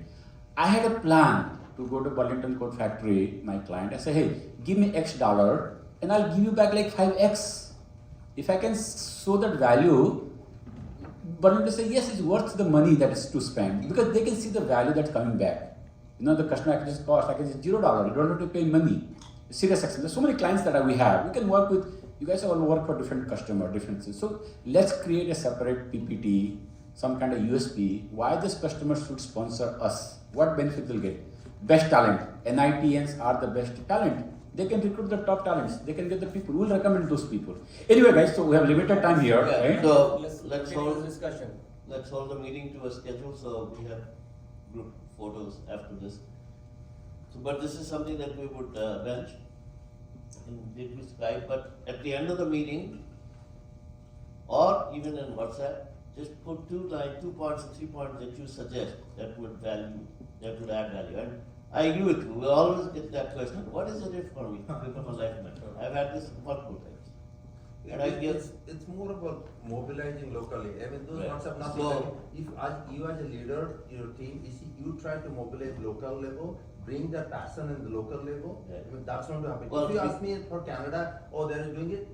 I had a plan to go to Burlington Coat Factory, my client. I say, hey, give me X dollar and I'll give you back like 5X. If I can show that value, Burlington say, yes, it's worth the money that is to spend because they can see the value that's coming back. The customer acquisition cost, like it's $0. You don't have to pay money. Serious action. There's so many clients that we have. We can work with, you guys all work for different customer, differences. So let's create a separate PPT, some kind of USP, why this customer should sponsor us, what benefit they'll get. Best talent, NITNs are the best talent. They can recruit the top talents. They can get the people. We'll recommend those people. Anyway, guys, so we have limited time here, right? So let's hold discussion. Let's hold the meeting to a schedule so we have group photos after this. So, but this is something that we would bench in deeply Skype. But at the end of the meeting, or even in WhatsApp, just put 2 points or 3 points that you suggest that would add value. And I agree with you. We always get that question. What is it for me? Become a life mentor. I've had this multiple times. And I guess it's more about mobilizing locally. I mean, those Right. concepts not So- if you as a leader, your team, you try to mobilize local level, bring the passion in the local level. Right. I mean, that's going to happen. Well, if you ask me for Canada, they're doing it.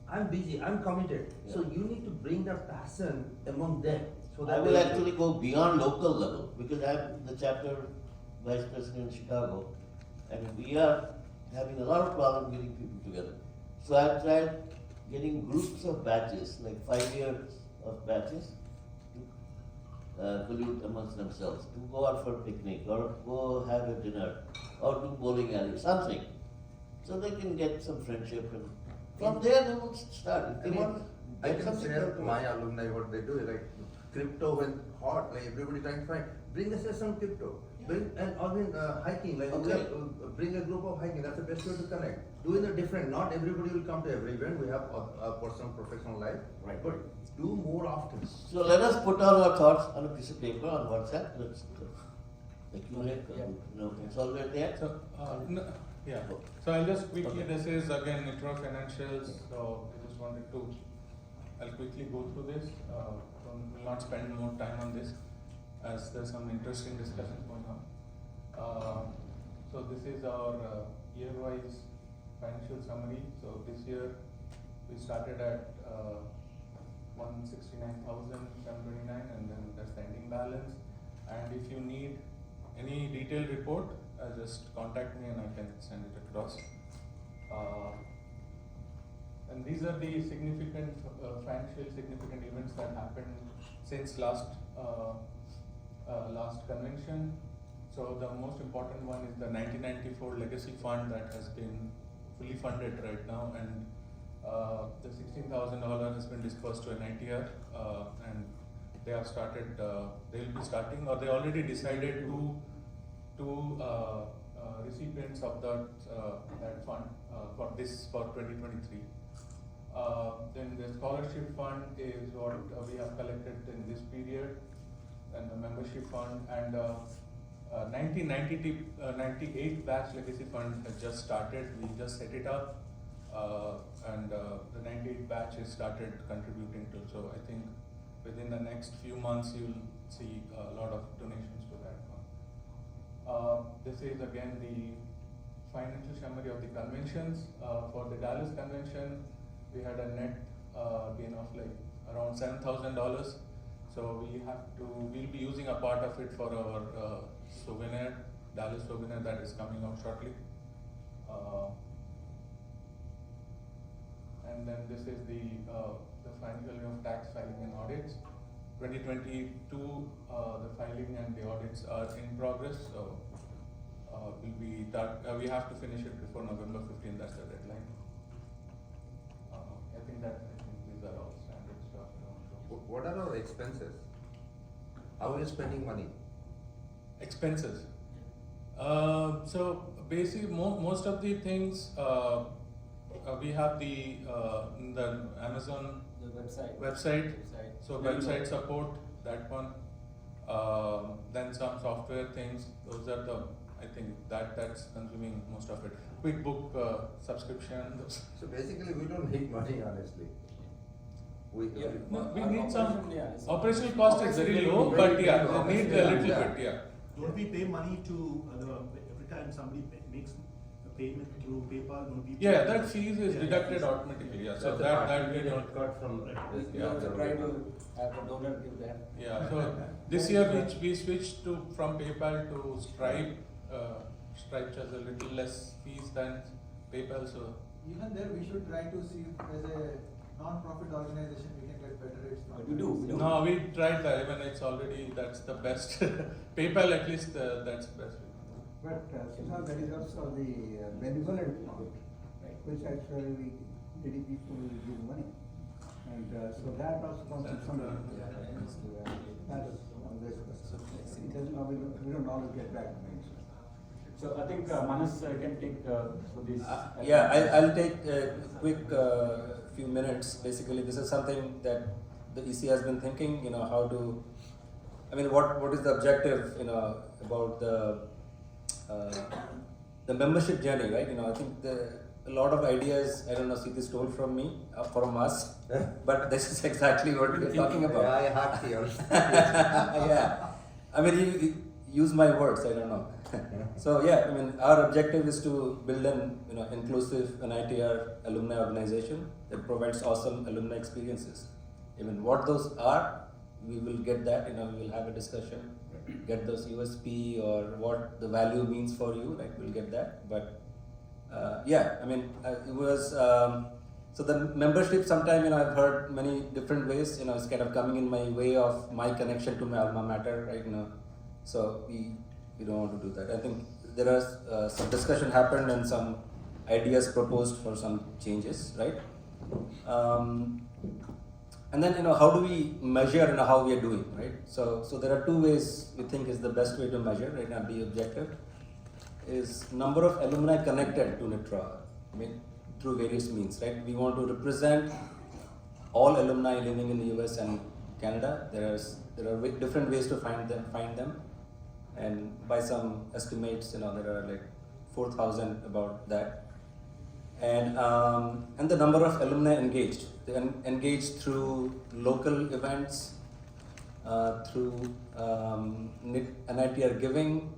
I'm busy. I'm committed. Yeah. So you need to bring that passion among them. So I that will they- actually go beyond local level because I'm the chapter vice president in Chicago and we are having a lot of problem getting people together. So I've tried getting groups of batches, like 5 years of batches, to collude amongst themselves, to go out for a picnic or go have a dinner or do bowling alley, something. So they can get some friendship and from there they will start. If they want I get can something share done, to my alumni what they do. Like crypto when hot, like everybody trying to find. Bring a session crypto. Bring hiking. Like Okay. bring a group of hiking. That's the best way to connect. Doing it different. Not everybody will come to every event. We have a personal, professional life. Right. But do more often. So let us put all our thoughts on a piece of paper on WhatsApp. Let's accumulate, consolidate that. So I'll just quickly, this is again NITROAA Financials, so I just wanted to, I'll quickly go through this. Will not spend more time on this as there's some interesting discussions going on. So this is our year-wise financial summary. So this year we started at 169,729 and then that's the ending balance. And if you need any detailed report, just contact me and I can send it across. And these are the significant financial significant events that happened since last convention. So the most important one is the 1994 legacy fund that has been fully funded right now, and the $16,000 has been dispersed to NITR, and they have started. They will be starting, or they already decided two recipients of that fund for 2023. Then the scholarship fund is what we have collected in this period, and the membership fund, and 1998 batch legacy fund has just started. We just set it up, and the 98 batch has started contributing to. So I think within the next few months you will see a lot of donations to that fund. This is again the financial summary of the conventions. For the Dallas convention, we had a net gain of like around $7,000. So we'll be using a part of it for our souvenir, Dallas souvenir that is coming out shortly. and then this is the final year of tax filing and audits. 2022, the filing and the audits are in progress, so we have to finish it before November 15. That's the deadline. I think these are all standard stuff. What are our expenses? How are you spending money? Expenses. So basically, most of the things we have the Amazon website. So website support, that one. Then some software things. Those are I think that's consuming most of it. QuickBook subscription. So basically, we don't need money, honestly. We Need some. Operational cost is very low, but we need a little bit. Yeah. Don't we pay money to every time somebody makes a payment through PayPal? Don't we? Yeah, that fees is deducted automatically. Yeah, so that we don't. got from. Yeah. Also try to have a donor give that. Yeah, so this year we switched from PayPal to Stripe. Stripe charges a little less fees than PayPal, so. Even there, we should try to see if as a non-profit organization we can get better rates from. We do. No, we tried that, even it's already, that's the best. PayPal at least, that's the best. But somehow there is also the benevolent part, which actually needy people give money. And so that also comes from somewhere. That's always, it doesn't always, we don't always get back. So I think Manas can take for this. I'll take a quick few minutes. Basically, this is something that the EC has been thinking. How to. What is the objective? About the membership journey, right? I think a lot of ideas. I don't know. Siti stole from me, from us, but this is exactly what we're talking about. I hacked yours. Yeah, you use my words. I don't know. So our objective is to build an inclusive NITR alumni organization that provides awesome alumni experiences. What those are, we will get that. We will have a discussion, get those USP or what the value means for you. Right, we'll get that. But it was so the membership. Sometime I've heard many different ways. It's kind of coming in my way of my connection to my alma mater. Right, so we don't want to do that. I think there are some discussion happened and some ideas proposed for some changes, right? And then how do we measure how we are doing, right? So there are two ways we think is the best way to measure, right? And be objective is number of alumni connected to NITROAA, through various means, right? We want to represent all alumni living in the US and Canada. There are different ways to find them. And by some estimates, there are like 4,000 about that. And the number of alumni engaged. They engaged through local events, through NITR giving,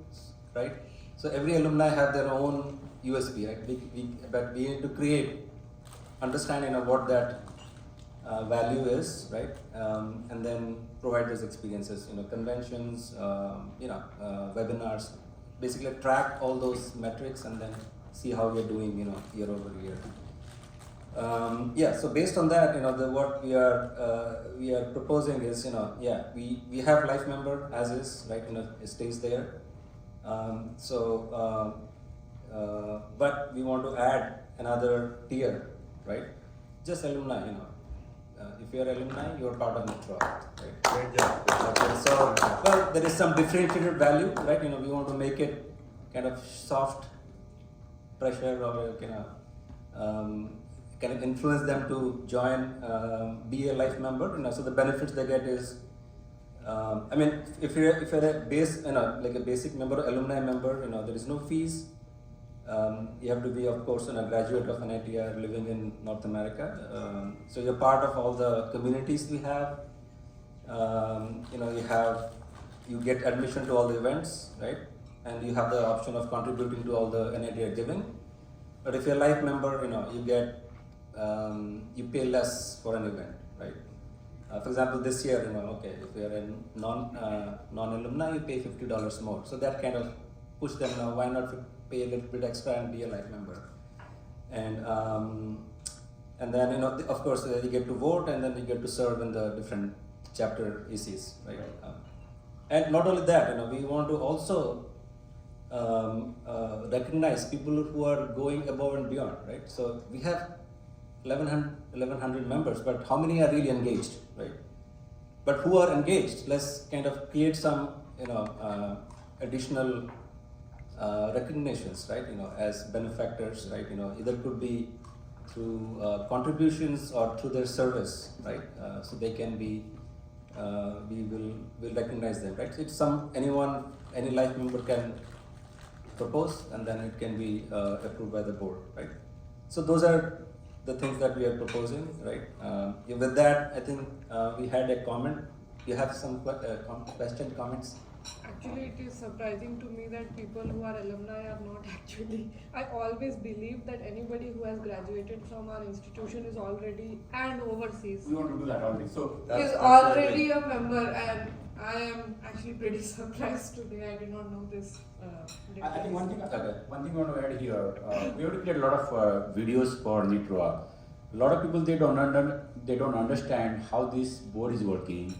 right? So every alumni have their own USP, right? But we need to understand what that value is, right? And then provide those experiences, conventions, webinars, basically track all those metrics and then see how we are doing, year over year. So based on that, what we are proposing is, we have life member as is, right? It stays there. But we want to add another tier, right? Just alumni, if you are alumni, you are part of NITROAA, right? Great job. Okay, so there is some differentiated value, right? We want to make it kind of soft pressure or kind of influence them to join, be a life member. So the benefits they get is, if you're a base, like a basic member, alumni member, there is no fees. You have to be, of course, a graduate of NITR living in North America. So you're part of all the communities we have. You get admission to all the events, right? And you have the option of contributing to all the NITR giving. But if you're a life member, you get you pay less for an event, right? For example, this year, if you're a non-alumni, you pay $50 more. So that kind of push them, why not pay a little bit extra and be a life member? And and then of course you get to vote, and then you get to serve in the different chapter ECs, right? And not only that, we want to also recognize people who are going above and beyond, right? So we have 1100 members, but how many are really engaged, right? But who are engaged, let's kind of create some, additional recognitions, right? As benefactors, right? Either could be through contributions or through their service, right? So they can be, we will recognize them, right? It's any life member can propose, and then it can be approved by the board, right? So those are the things that we are proposing, right? With that, I think we had a comment. You have some question, comments? Actually, it is surprising to me that people who are alumni are not actually. I always believe that anybody who has graduated from our institution is already and overseas We want to do that already. So is already a member, and I am actually pretty surprised today. I did not know this. I think one thing I want to add here, we have to create a lot of videos for NITROAA. A lot of people they don't understand how this board is working.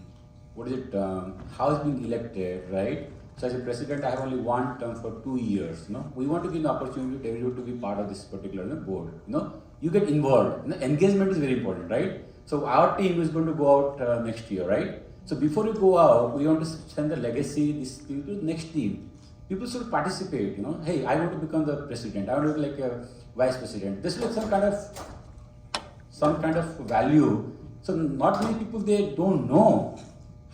What is it? How it's being elected, right? So as a president, I have only one term for 2 years. We want to give an opportunity to everyone to be part of this particular board. You get involved. Engagement is very important, right? So our team is going to go out next year, right? So before you go out, we want to send the legacy this to the next team. People should participate. Hey, I want to become the president. I want to be like a vice president. This is like some kind of value. So not many people they don't know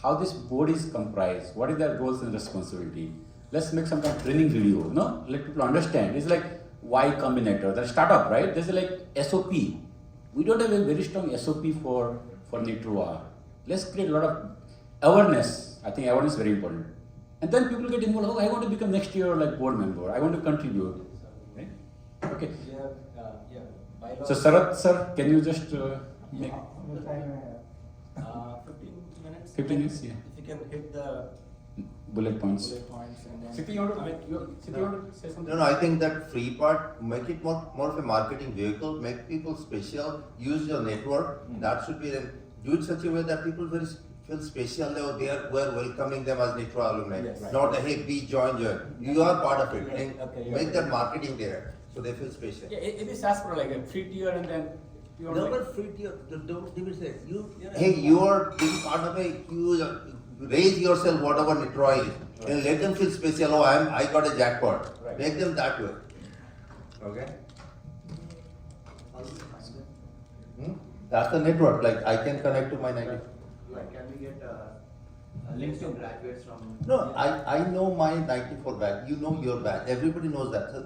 how this board is comprised, what is their roles and responsibility. Let's make some kind of training video, let people understand. It's like Y Combinator, the startup, right? There's like SOP. We don't have a very strong SOP for NITROAA. Let's create a lot of awareness. I think awareness is very important. And then people get involved, oh, I want to become next year like board member, I want to contribute, right? Okay. By-law. So Sarath sir, can you just make... How much time I have? 15 minutes. 15 minutes, yeah. If you can hit the Bullet points. and then. Siti, you want to say something? No, I think that free part, make it more of a marketing vehicle, make people special, use your network. That should be then, do it such a way that people feel special, we're welcoming them as NITROAA alumni. Yes. Not a, hey, be join. You are part of it. Yes, okay, Make that marketing there, so they feel special. Yeah, it is as per like a free tier and then you want Never like, free tier, don't give it say, hey, you are being part of a huge, raise yourself whatever NITROAA is. And let them feel special, oh, I got a jackpot. Right. Make them that way. Okay? That's the network, like I can connect to my 90. Can we get links to graduates from? No, I know my 94 batch, you know your batch, everybody knows that. So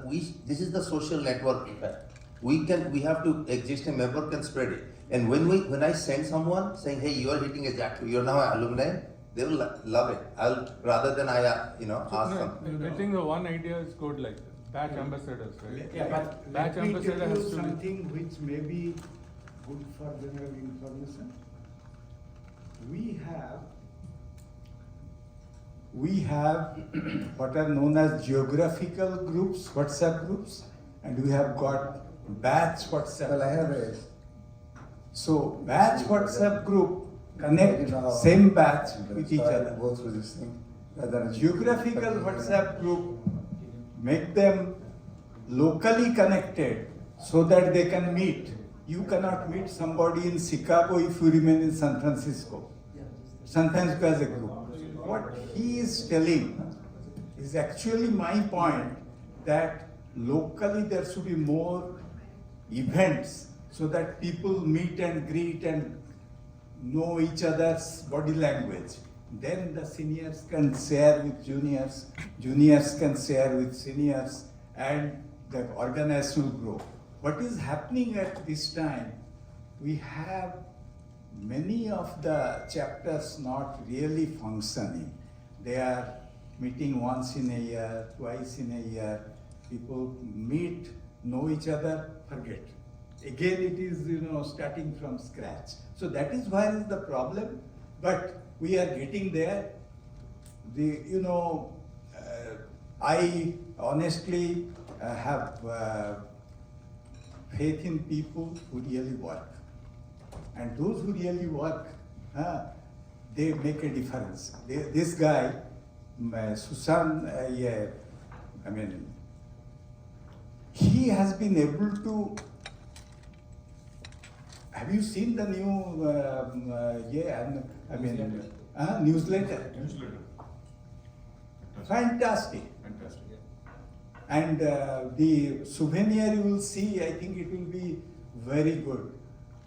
this is the social network effect. We have to exist, a member can spread it. And when I send someone saying, hey, you are hitting a jackpot, you're now an alumni, they will love it. Rather than ask them. I think the one idea is good, like batch ambassadors, right? Yeah, batch let me ambassador tell has you to be. something which may be good for general information. We have what are known as geographical groups, WhatsApp groups, and we have got batch WhatsApp. Well, I have a So batch WhatsApp group connect same batch with each other. Go through this thing. Rather than Geographical WhatsApp group, make them locally connected so that they can meet. You cannot meet somebody in Chicago if you remain in San Francisco. San Francisco as a group. What he is telling is actually my point, that locally there should be more events so that people meet and greet and know each other's body language. Then the seniors can share with juniors, juniors can share with seniors, and the organization will grow. What is happening at this time, we have many of the chapters not really functioning. They are meeting once in a year, twice in a year. People meet, know each other, forget. Again, it is starting from scratch. So that is why is the problem. But we are getting there. I honestly have faith in people who really work. And those who really work, they make a difference. This guy, Susant, I mean, he has been able to. Have you seen the new newsletter? Newsletter. Fantastic. Fantastic. And the souvenir you will see, I think it will be very good.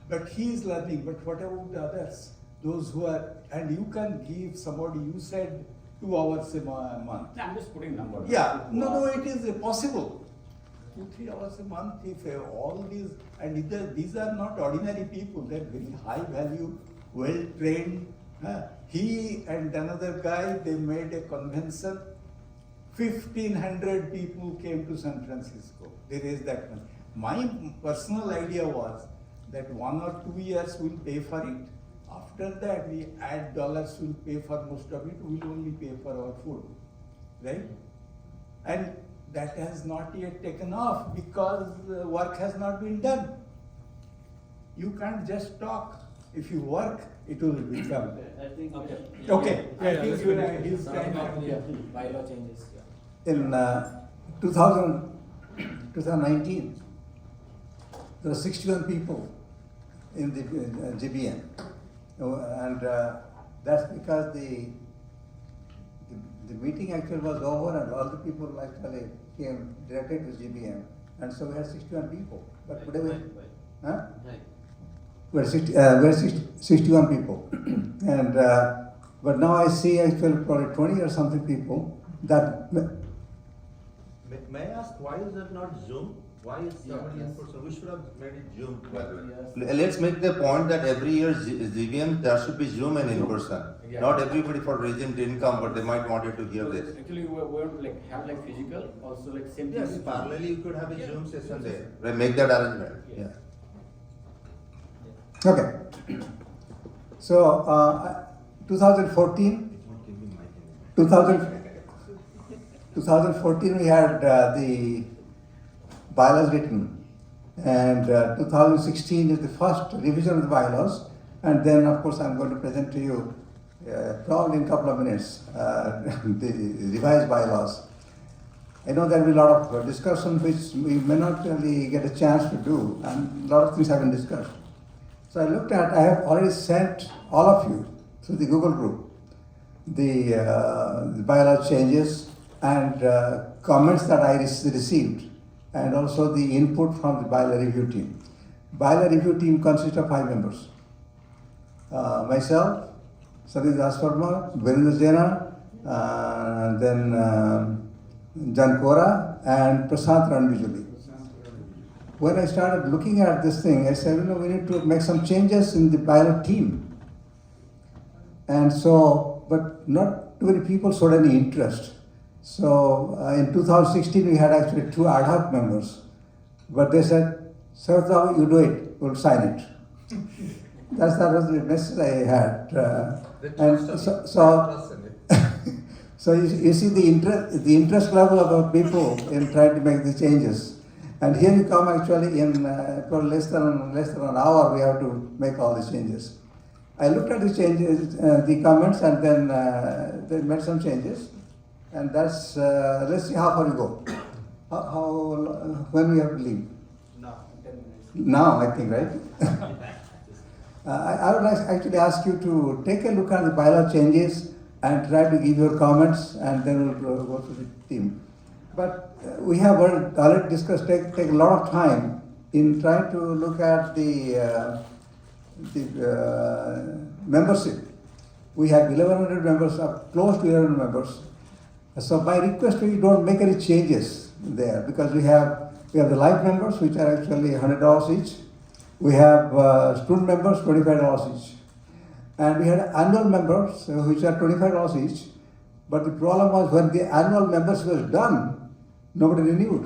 But he is learning, but what about the others? Those who are, and you can give somebody, you said 2 hours a month. I'm just putting numbers. Yeah, no, it is possible. 2-3 hours a month, if all these, and these are not ordinary people, they're very high value, well trained. He and another guy, they made a convention. 1,500 people came to San Francisco. They raised that money. My personal idea was that 1 or 2 years we'll pay for it. After that, we add dollars, we'll pay for most of it, we'll only pay for our food, right? And that has not yet taken off because work has not been done. You can't just talk. If you work, it will become. I think. Okay. I think he's trying to. By-law changes. In 2019, there were 61 people in the GBM. And that's because the meeting actually was over and all the people actually came directly to GBM. And so we had 61 people. But today we're 61 people. And but now I see actually probably 20 or something people that. May I ask, why is that not Zoom? Why is somebody in person? We should have made it Zoom. Let's make the point that every year GBM there should be Zoom and in person. Yeah. Not everybody for reason didn't come, but they might want you to hear this. Actually, we want to have physical, also same. Yes, parallelly you could have a Zoom session there. Right, make that arrangement. Yeah. Okay. So 2014, 2014 we had the bylaws written, and 2016 is the first revision of the bylaws, and then of course I'm going to present to you probably in a couple of minutes the revised bylaws. I know there will be a lot of discussion which we may not really get a chance to do, and a lot of things have been discussed. So I have already sent all of you through the Google group the bylaw changes and comments that I received, and also the input from the bylaw review team. Bylaw review team consists of 5 members. Myself, Sandip Dasverma, Jena, then Jan Kora and Prasant Ranvijuli. When I started looking at this thing, I said, we need to make some changes in the bylaw team. And so, but not too many people showed any interest. So in 2016, we had actually 2 ad hoc members. But they said, Sarda, you do it, we'll sign it. That was the message I had. So you see the interest level of the people in trying to make the changes. And here you come actually in for less than an hour, we have to make all the changes. I looked at the changes, the comments, and then they made some changes. And that's, let's see how far you go. When we have to leave? Now, 10 minutes. Now, I think, right? I would like actually ask you to take a look at the bylaw changes and try to give your comments, and then we'll go to the team. But we have already discussed, take a lot of time in trying to look at the membership. We have 1,100 members, close to 1,100 members. So by request, we don't make any changes there because we have the live members, which are actually $100 each. We have student members, $25 each. And we had annual members, which are $25 each. But the problem was when the annual membership was done, nobody renewed.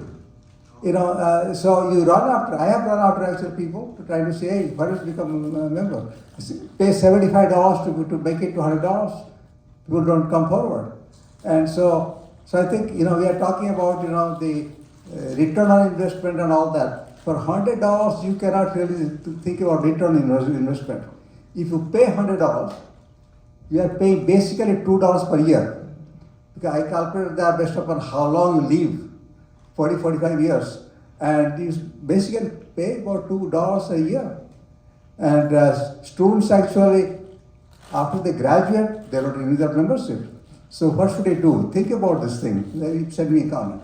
So you run after, I have run after actual people to try to say, hey, why don't you become a member? Pay $75 to make it to $100. People don't come forward. And so I think, we are talking about, the return on investment and all that. For $100, you cannot really think about return on investment. If you pay $100, you are paying basically $2 per year. Because I calculated that based upon how long you live, 40, 45 years. And you basically pay about $2 a year. And students actually, after they graduate, they don't renew their membership. So what should they do? Think about this thing. They send me a comment.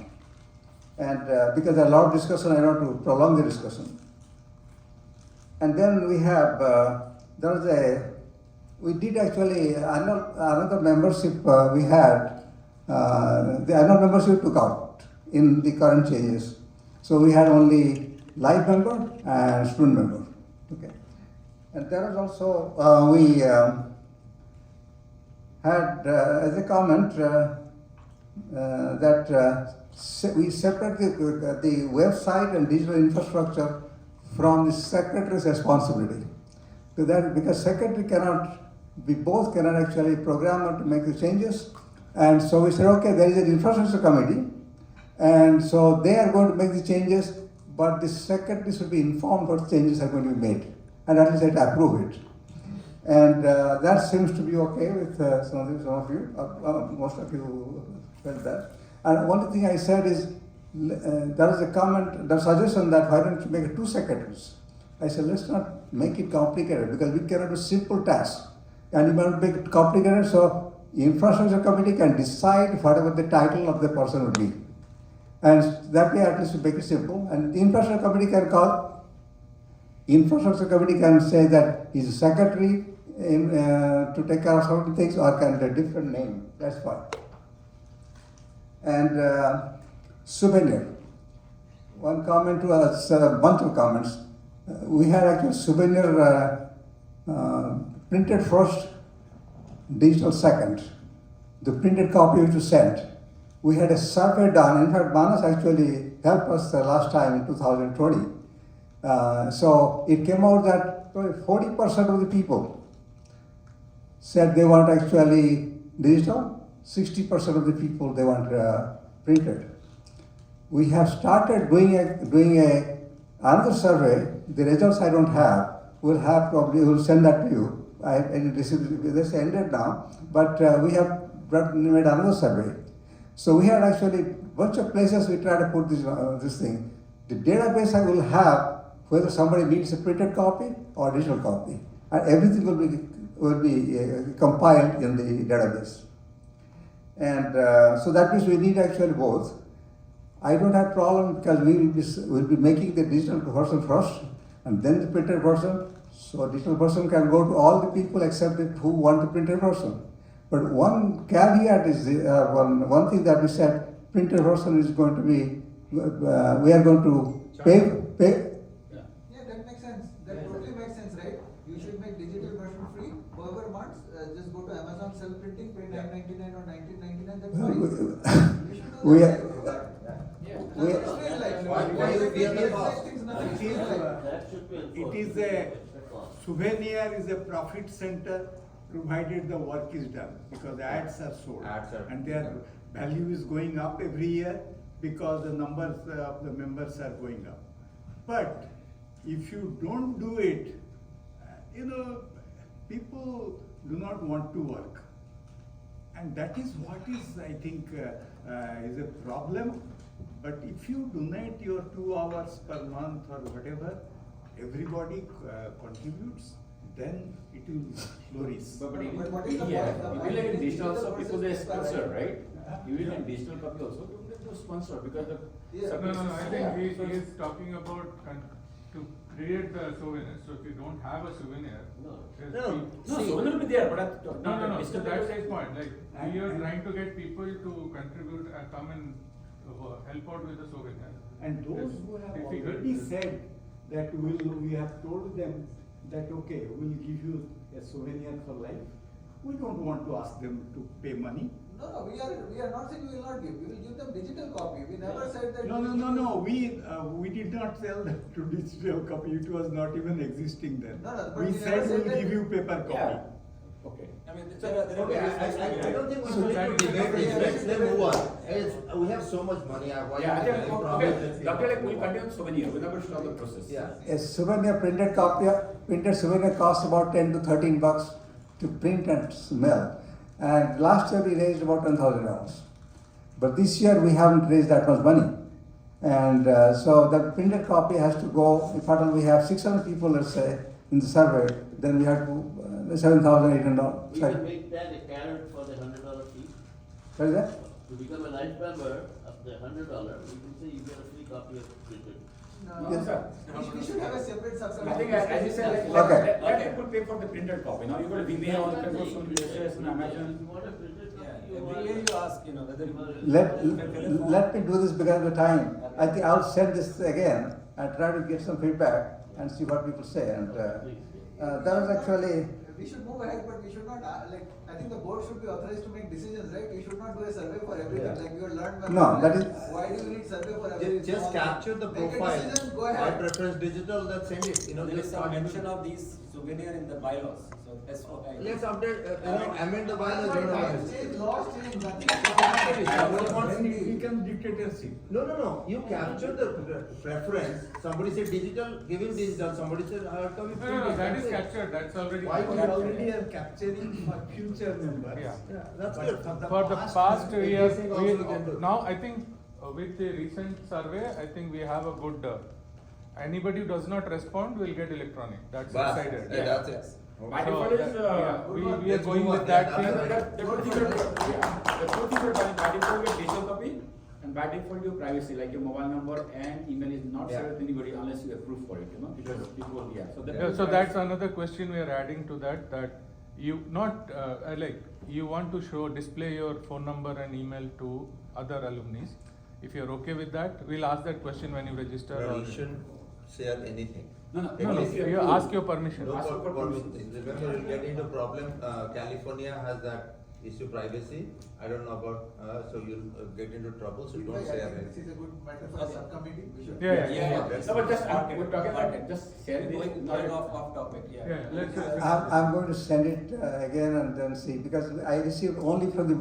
And because there's a lot of discussion, I don't want to prolong the discussion. And then we have, we did actually, another membership we had, the annual membership took out in the current changes. So we had only life member and student member. Okay. And there was also, we had as a comment that we separate the website and digital infrastructure from the secretary's responsibility. Because secretary cannot, we both cannot actually program to make the changes. And so we said, okay, there is an infrastructure committee, and so they are going to make the changes, but the secretary should be informed what changes are going to be made, and at least they approve it. And that seems to be okay with some of you, most of you felt that. And one thing I said is, there is a comment, the suggestion that why don't you make it 2 secretaries? I said, let's not make it complicated, because we cannot do simple tasks. And you want to make it complicated, so infrastructure committee can decide whatever the title of the person would be. And that way at least we make it simple. And the infrastructure committee can call, infrastructure committee can say that he's a secretary to take care of certain things, or can have a different name, that's fine. And souvenir. One comment to us, a bunch of comments. We had actually souvenir printed first, digital second. The printed copy which was sent. We had a survey done. In fact, Manas actually helped us the last time in 2020. So it came out that 40% of the people said they want actually digital, 60% of the people they want printed. We have started doing another survey. The results I don't have. We'll send that to you. This ended now, but we have made another survey. So we had actually a bunch of places we try to put this thing. The database I will have whether somebody needs a printed copy or digital copy, and everything will be compiled in the database. And so that means we need actually both. I don't have problem because we'll be making the digital version first and then the printed version. So digital version can go to all the people except who want the printed version. But one caveat is one thing that we said, printed version is going to be, we are going to pay. Yeah, that makes sense. That totally makes sense, right? You should make digital version free. Whoever wants, just go to Amazon self-printing, pay $9.99 or $19.99. That's fine. We should do We that. are- It is a souvenir is a profit center provided the work is done, because ads are sold. And their value is going up every year because the numbers of the members are going up. But if you don't do it, people do not want to work. And that is what is, I think, is a problem. But if you donate your 2 hours per month or whatever, everybody contributes, then it will flourish. But even, what is the yeah, point? even like in digital also Digital people they process is sponsor, private. right? Even in digital copy also people do sponsor because the Yeah. No, I think he is talking about to create the souvenir. So if you don't have a souvenir, there's no, people- souvenir will be there, but No. So digital that's copy- his point. Like we are trying to get people to contribute and come and help out with the souvenir. And those who have Difficult. already said that we have told them that, okay, we'll give you a souvenir for life. We don't want to ask them to pay money. No, we are not saying we will not give. We will give them digital copy. We never said that. No. We did not sell that to digital copy. It was not even existing then. No, but We we said never said we'll that- give you paper copy. Okay. Okay, I don't think we should need to debate this, let's move on. We have so much money, why Yeah, I are we think, getting okay, Dr. Like, we'll continue souvenir, we're not going to stop the process. Yeah. A souvenir printed souvenir costs about 10 to 13 bucks to print and mail. And last year we raised about $10,000. But this year we haven't raised that much money. And so the printed copy has to go, if at all we have 600 people, let's say, in the survey, then we have to, $7,800. We can make that a carrot for the $100 fee. What is that? To become a life member of the $100, we can say you get a free copy of printed. No, Yes. sir. We should have a separate subscription. I think, as you said, like, Okay. let people pay for the printed copy. Now you got a Vimeo, you can go to places and If Amazon. you want a printed copy, you Every want. year you ask, whether Let me do this because of the time. I think I'll send this again and try to get some feedback and see what people say. And that was actually, We should move ahead, but we should not, I think the board should be authorized to make decisions, right? We should not do a survey for everything, Yeah. like you learned. by No, now, that like, is- Why do you need survey for everything? Just capture the Make a profile. decision, go I ahead. prefer digital, then send it, There is just some start mention of these souvenir in the bylaws, so SOI. Let's update, amend the bylaws. Times change, laws change, nothing. Then it becomes dictatorship. No, you capture the preference, somebody said digital, give him digital, somebody said hard copy. No, that is That's it. captured, that's already. Why We would already are capturing for future members. Yeah. Yeah, that's But good. For the past year, everything also we can do. now I think with the recent survey, I think we have a good, anybody who does not respond will get electronic, that's decided. That's it. By So default is, that- yeah, we are Let's going move with on. that Yeah, thing. the two things are done. By default, your digital copy, and by default, your privacy, like your mobile number and email is not shared with anybody unless you approve for it, because before, yeah. So Yeah, so that's another question we are adding to that, that you not, you want to display your phone number and email to other alumni. If you're okay with that, we'll ask that question when you register. No, or- you shouldn't share anything. No, No, you ask your permission. No, Ask for permission. remember, you'll get into problem, California has that issue privacy, I don't know about, so you'll get into trouble, so I don't think share this anything. is a good matter for a subcommittee, we should. Yeah. No, but just, we're talking about just sharing the, Going off topic, Yeah, let's. I'm going to send it again and then see, because I received only from the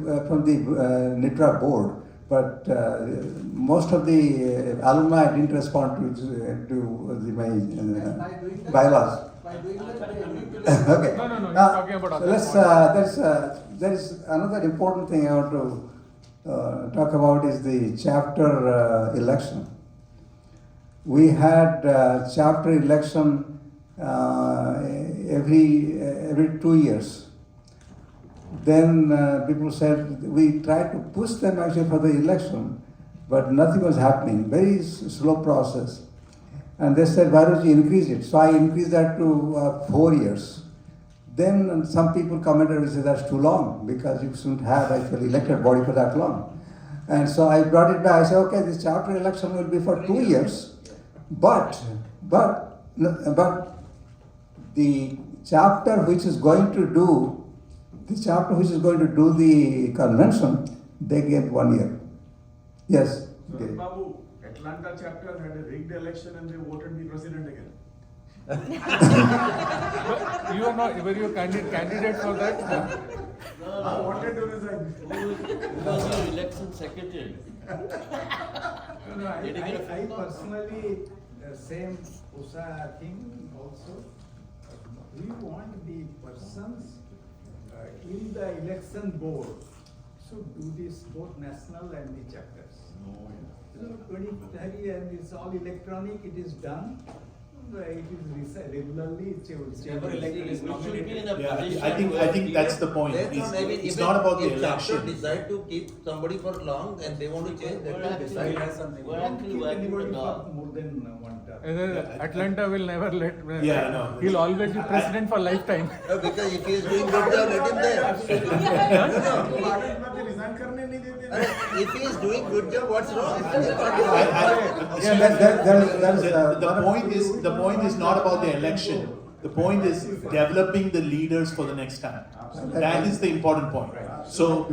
NITROAA board, but most of the alumni didn't respond to my By doing that. bylaws. By doing that, they agree to. Okay. No, you're Now, talking about so other let's, points. there is another important thing I want to talk about is the chapter election. We had chapter election every 2 years. Then people said, we tried to push them actually for the election, but nothing was happening, very slow process. And they said, why don't you increase it? So I increased that to 4 years. Then some people commented and said, that's too long, because you shouldn't have actually elected body for that long. And so I brought it back. I said, okay, this chapter election will be for 2 years, but the chapter which is going to do the convention, they get 1 year. Yes. Okay. Babu, Atlanta chapter had a rigged election and they voted the president again. You are not, were you a candidate for that? I wanted to resign. Who was your election secretary? No, I personally, same USA thing also. We want the persons in the election board should do this both national and the chapters. So 2030 and it's all electronic, it is done. It is regularly, it will Never elected is We should be in nominated. a Yeah, position. I think where that's we- the point. That's not, I mean, It's even not about the if chapter election. decide to keep somebody for long and they want to change, they We're can actually- decide. has something. We're Don't actually keep working anybody with for law. more than one term. Atlanta will never let. Yeah, I know. He'll always be president for lifetime. No, because if he is doing good job, let him there. Resign करने नहीं देते. If he is doing good job, what's wrong? The point is not about the election. The point is developing the leaders for the next time. That is the important point. So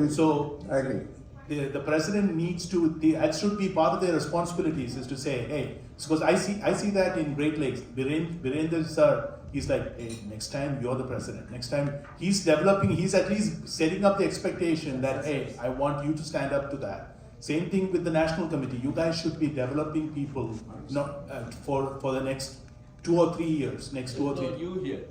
I agree. the president needs to, that should be part of their responsibilities, is to say, hey, Because I see that in Great Lakes. Birendra sir, he's like, hey, next time you're the president. Next time he's developing, he's at least setting up the expectation that, hey, I want you to stand up to that. Same thing with the national committee. You guys should be developing people, for the next 2 or 3 years. Next 2 or 3. You here.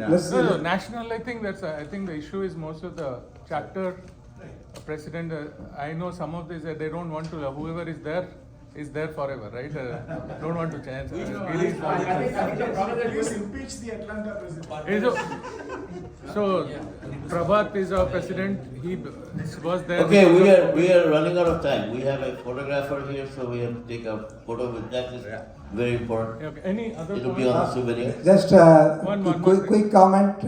Let's see. No, national, I think I think the issue is most of the chapter president. I know some of these, they don't want to, whoever is there forever, right? Don't want to change. Really is not- Please impeach the Atlanta president. So, Prabhat is our president, he was there. Okay, we are running out of time. We have a photographer here, so we have to take a photo with that. Is very important. Okay, any other It will be on the comments? souvenir. Just One quick comment.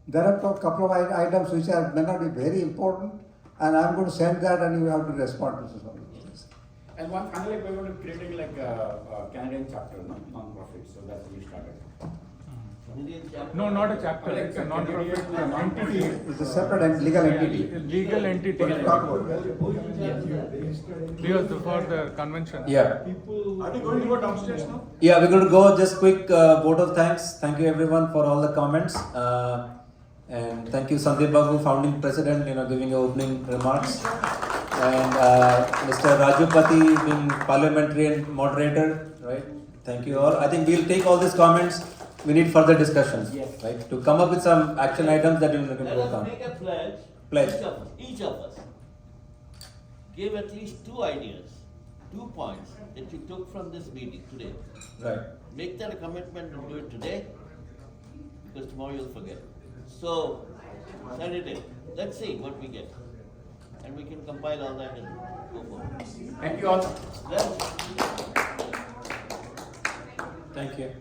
There are a couple of items which may not be very important, and I'm going to send that, and you have to respond to some of these. And one finally, we're going to create like a Canadian chapter, non-profit, so that's what we started. No, not a chapter, it's a non-profit entity. It's a separate and legal entity. Legal entity. We'll talk about that. Because for the convention. Yeah. Are we going to go downstairs now? Yeah, we're going to go. Just quick vote of thanks. Thank you everyone for all the comments. And thank you Sandip Babu, founding president, giving your opening remarks. And Mr. Raju Pati being parliamentarian moderator, right? Thank you all. I think we'll take all these comments. We need further discussions, right? To come up with some action items that we can Let work us on. make a pledge. Pledge. Each of us. Give at least 2 ideas, 2 points that you took from this meeting today. Right. Make that a commitment and do it today, because tomorrow you'll forget. So, send it in. Let's see what we get. And we can compile all that and go forward. Thank you all. Then, Thank you.